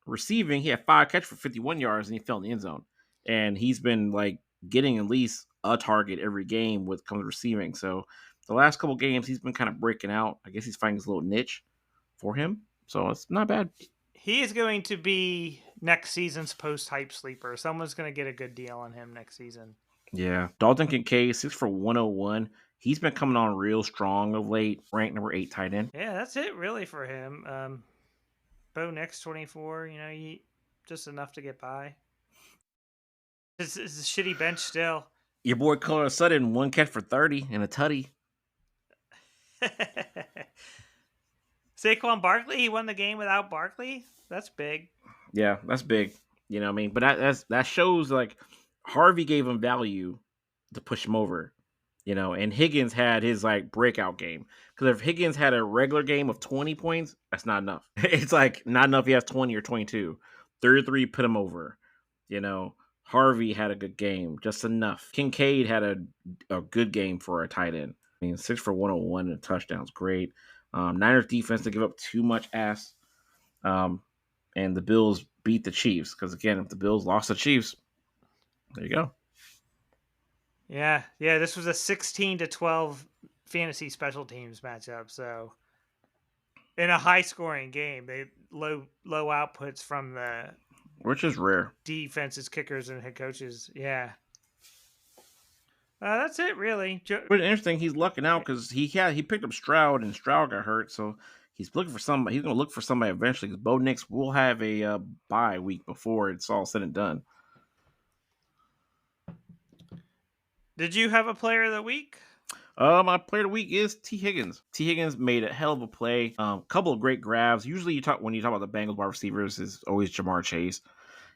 receiving, he had 5 catches for 51 yards, and he fell in the end zone. And he's been like getting at least a target every game with comes receiving. So the last couple games, he's been kind of breaking out. I guess he's finding his little niche for him. So it's not bad. He is going to be next season's post-hype sleeper. Someone's going to get a good deal on him next season. Yeah. Dalton Kincaid, 6 for 101. He's been coming on real strong of late. Ranked number 8 tight end. Yeah, that's it really for him. Bo Nix, 24. He just enough to get by. It's a shitty bench still. Your boy Color Sutton, 1 catch for 30 and a tutty. Saquon Barkley, he won the game without Barkley. That's big. Yeah, that's big. You know what I mean? But that shows like Harvey gave him value to push him over. And Higgins had his like breakout game. Because if Higgins had a regular game of 20 points, that's not enough. It's like not enough he has 20 or 22. 33 put him over. Harvey had a good game, just enough. Kincaid had a good game for a tight end. 6 for 101 and touchdowns, great. Niners defense to give up too much ass. And the Bills beat the Chiefs. Because again, if the Bills lost the Chiefs, there you go. Yeah. This was a 16-12 fantasy special teams matchup. So in a high scoring game, they low outputs from the which is rare. Defenses, kickers, and head coaches. Yeah. That's it, really. But interesting, he's lucking out because he picked up Stroud and Stroud got hurt, so he's looking for somebody. He's going to look for somebody eventually because Bo Nix will have a bye week before it's all said and done. Did you have a player of the week? My player of the week is T. Higgins. T. Higgins made a hell of a play. Couple of great grabs. Usually, when you talk about the Bengals wide receivers, is always Jamar Chase,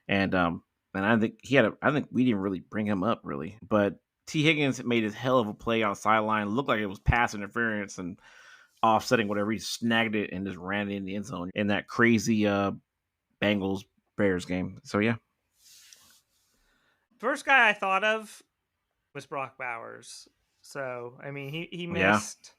and I think I think we didn't really bring him up really, but T. Higgins made a hell of a play on the sideline. Looked like it was pass interference and offsetting whatever. He snagged it and just ran it in the end zone in that crazy Bengals Bears game. So yeah. First guy I thought of was Brock Bowers. So I mean, he missed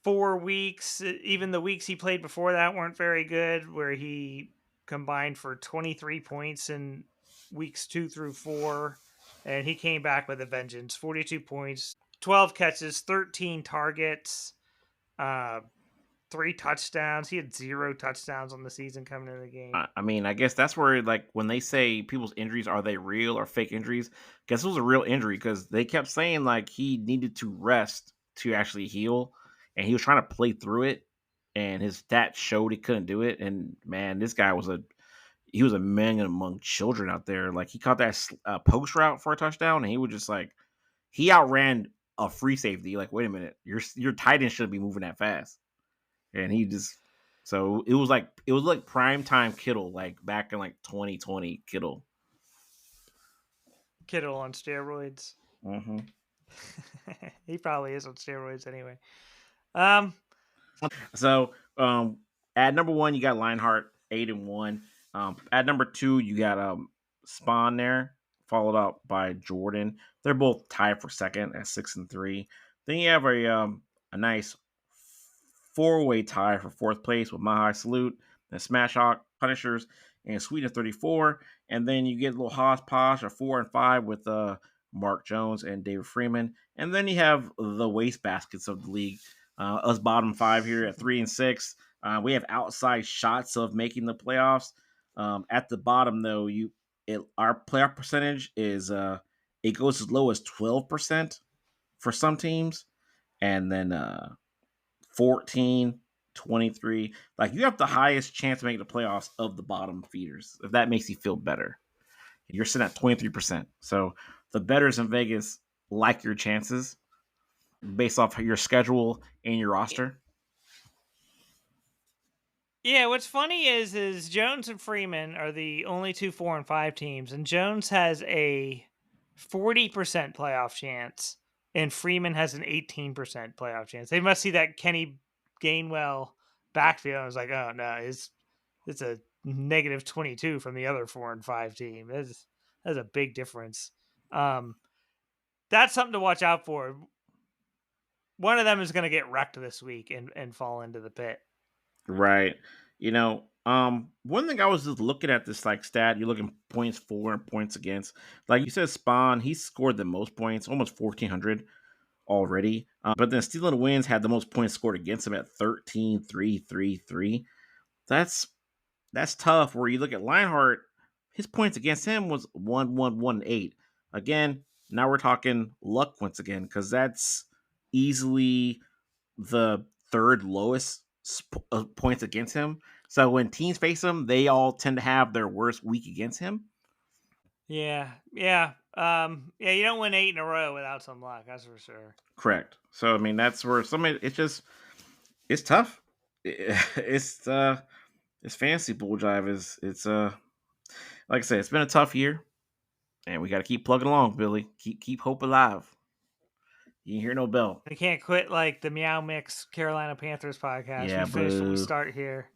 4 weeks. Even the weeks he played before that weren't very good, where he combined for 23 points in weeks 2 through 4. And he came back with a vengeance. 42 points, 12 catches, 13 targets, 3 touchdowns. He had 0 touchdowns on the season coming into the game. I mean, I guess that's where, like, when they say people's injuries, are they real or fake injuries? I guess it was a real injury because they kept saying, like, he needed to rest to actually heal. And he was trying to play through it. And his stats showed he couldn't do it. And, man, this guy was he was a man among children out there. Like he caught that post route for a touchdown, and he was just like he outran a free safety. Like, wait a minute, your tight end shouldn't be moving that fast, and he just so it was like prime time Kittle, like back in like 2020 Kittle. Kittle on steroids. Mm-hmm. He probably is on steroids anyway. Um, So at number one you got Lionheart 8-1. At number two you got Spawn there, followed up by Jordan. They're both tied for second at 6-3. Then you have a nice four-way tie for fourth place with Mahai Salute, the Smash Hawk, Punishers, and Sweden 34. And then you get a little Haas Posh at 4-5 with Mark Jones and David Freeman. And then you have the waste baskets of the league. Us bottom five here at 3-6. We have outside shots of making the playoffs. At the bottom, though, our playoff percentage is it goes as low as 12% for some teams, and then 14, 23. Like you have the highest chance to make the playoffs of the bottom feeders. If that makes you feel better, you're sitting at 23%. So the bettors in Vegas like your chances based off your schedule and your roster. yeah, what's funny is Jones and Freeman are the only two 4-5 teams, and Jones has a 40% playoff chance, and Freeman has an 18% playoff chance. They must see that Kenny Gainwell backfield. I was like, oh no, it's a negative 22 from the other 4-5 team. That's a big difference. That's something to watch out for. One of them is going to get wrecked this week and fall into the pit. Right. One thing I was just looking at this like stat, you're looking points for and points against. Like you said, Spawn, he scored the most points, almost 1,400 already. But then Stealing Wins had the most points scored against him at 13,333. That's tough. Where you look at Lionheart, his points against him was 1,118. Again, now we're talking luck once again, because that's easily the third lowest points against him. So when teams face him, they all tend to have their worst week against him. Yeah. You don't win 8 in a row without some luck. That's for sure. Correct. So I mean, that's where it's tough. It's fantasy bull jive. It's like I said, it's been a tough year, and we got to keep plugging along, Billy. Keep hope alive. You ain't hear no bell. We can't quit like the Meow Mix Carolina Panthers podcast. Yeah, We finish what we boo. start here.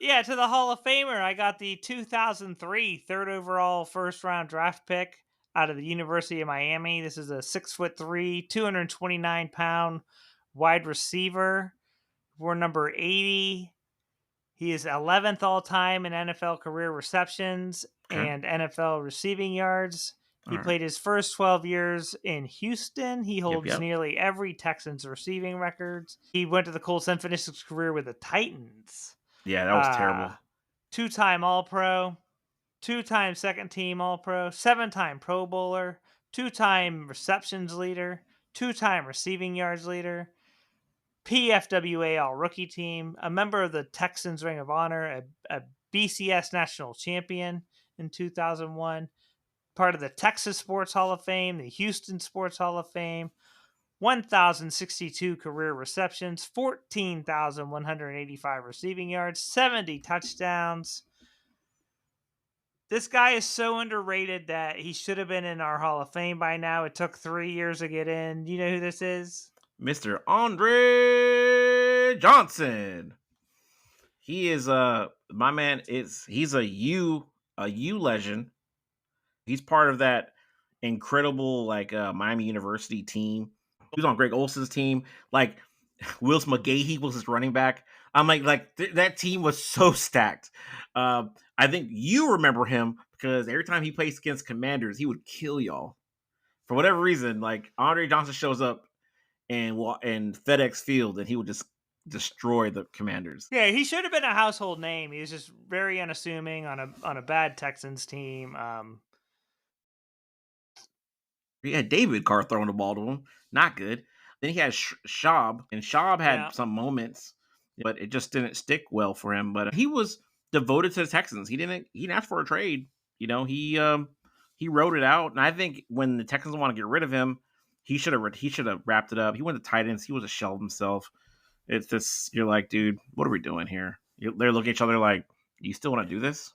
Yeah, to the Hall of Famer, I got the 2003 third overall first round draft pick out of the University of Miami. This is a 6'3", 229-pound wide receiver. We're number 80. He is 11th all time in NFL career receptions Okay. and NFL receiving yards. He All right. played his first 12 years in Houston. He holds Yep. nearly every Texans receiving records. He went to the Colts and finished his career with the Titans. Yeah, that was terrible. 2-time All-Pro, 2-time second team All-Pro, 7-time Pro Bowler, 2-time receptions leader, 2-time receiving yards leader, PFWA All-Rookie Team, a member of the Texans Ring of Honor, a BCS National Champion in 2001, part of the Texas Sports Hall of Fame, the Houston Sports Hall of Fame, 1,062 career receptions, 14,185 receiving yards, 70 touchdowns. This guy is so underrated that he should have been in our Hall of Fame by now. It took 3 years to get in. Do you know who this is? Mr. Andre Johnson. He is my man he's a U legend. He's part of that incredible like Miami University team. He was on Greg Olson's team. Like Willis McGahee was his running back. I'm that team was so stacked. I think you remember him because every time he plays against Commanders, he would kill y'all. For whatever reason, like Andre Johnson shows up and FedEx Field, and he would just destroy the Commanders. Yeah, he should have been a household name. He was just very unassuming on a bad Texans team. He had David Carr throwing the ball to him, not good. Then he had Schaub, and Schaub had some moments. but it just didn't stick well for him. But he was devoted to the Texans. He didn't ask for a trade. He wrote it out, and I think when the Texans want to get rid of him, he should have wrapped it up. He went to tight ends. He was a shell of himself. It's just you're like, dude, what are we doing here? They're looking at each other like, do you still want to do this?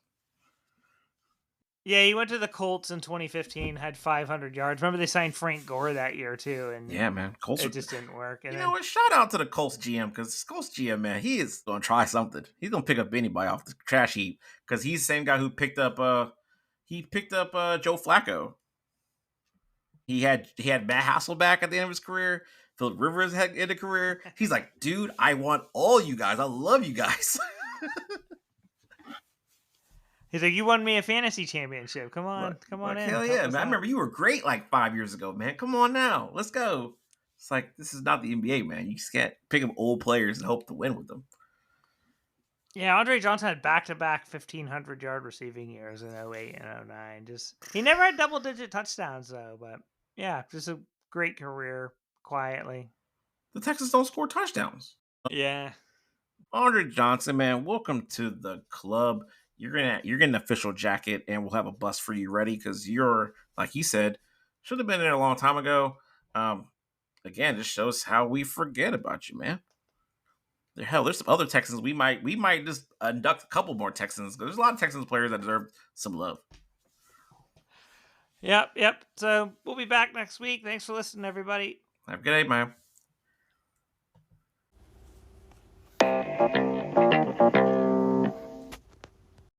Yeah, he went to the Colts in 2015, had 500 yards. Remember they signed Frank Gore that year too, and Yeah, man. Colts. it just didn't work. And You know then what? Shout out to the Colts GM because Colts GM, man, he is gonna try something. He's gonna pick up anybody off the trash heap because he's the same guy who picked up Joe Flacco. He had Matt Hasselback at the end of his career. Philip Rivers had in a career. He's like, dude, I want all you guys. I love you guys. he's like, "You won me a fantasy championship. Come on, Like, come on like in, hell help yeah, us man. I out." remember you were great like 5 years ago, man. Come on now. Let's go. It's like this is not the NBA, man. You just can't pick up old players and hope to win with them. Yeah, Andre Johnson had back-to-back 1,500-yard receiving years in '08 and '09. Just he never had double-digit touchdowns though, but yeah, just a great career quietly. The Texans don't score touchdowns. Yeah. Andre Johnson, man, welcome to the club. You're getting an official jacket, and we'll have a bus for you ready because you're like you said, should have been there a long time ago. Um, Again, just shows how we forget about you, man. Hell, there's some other Texans we might just induct a couple more Texans because there's a lot of Texans players that deserve some love. Yep, yep. So we'll be back next week. Thanks for listening, everybody. Have a good day, man.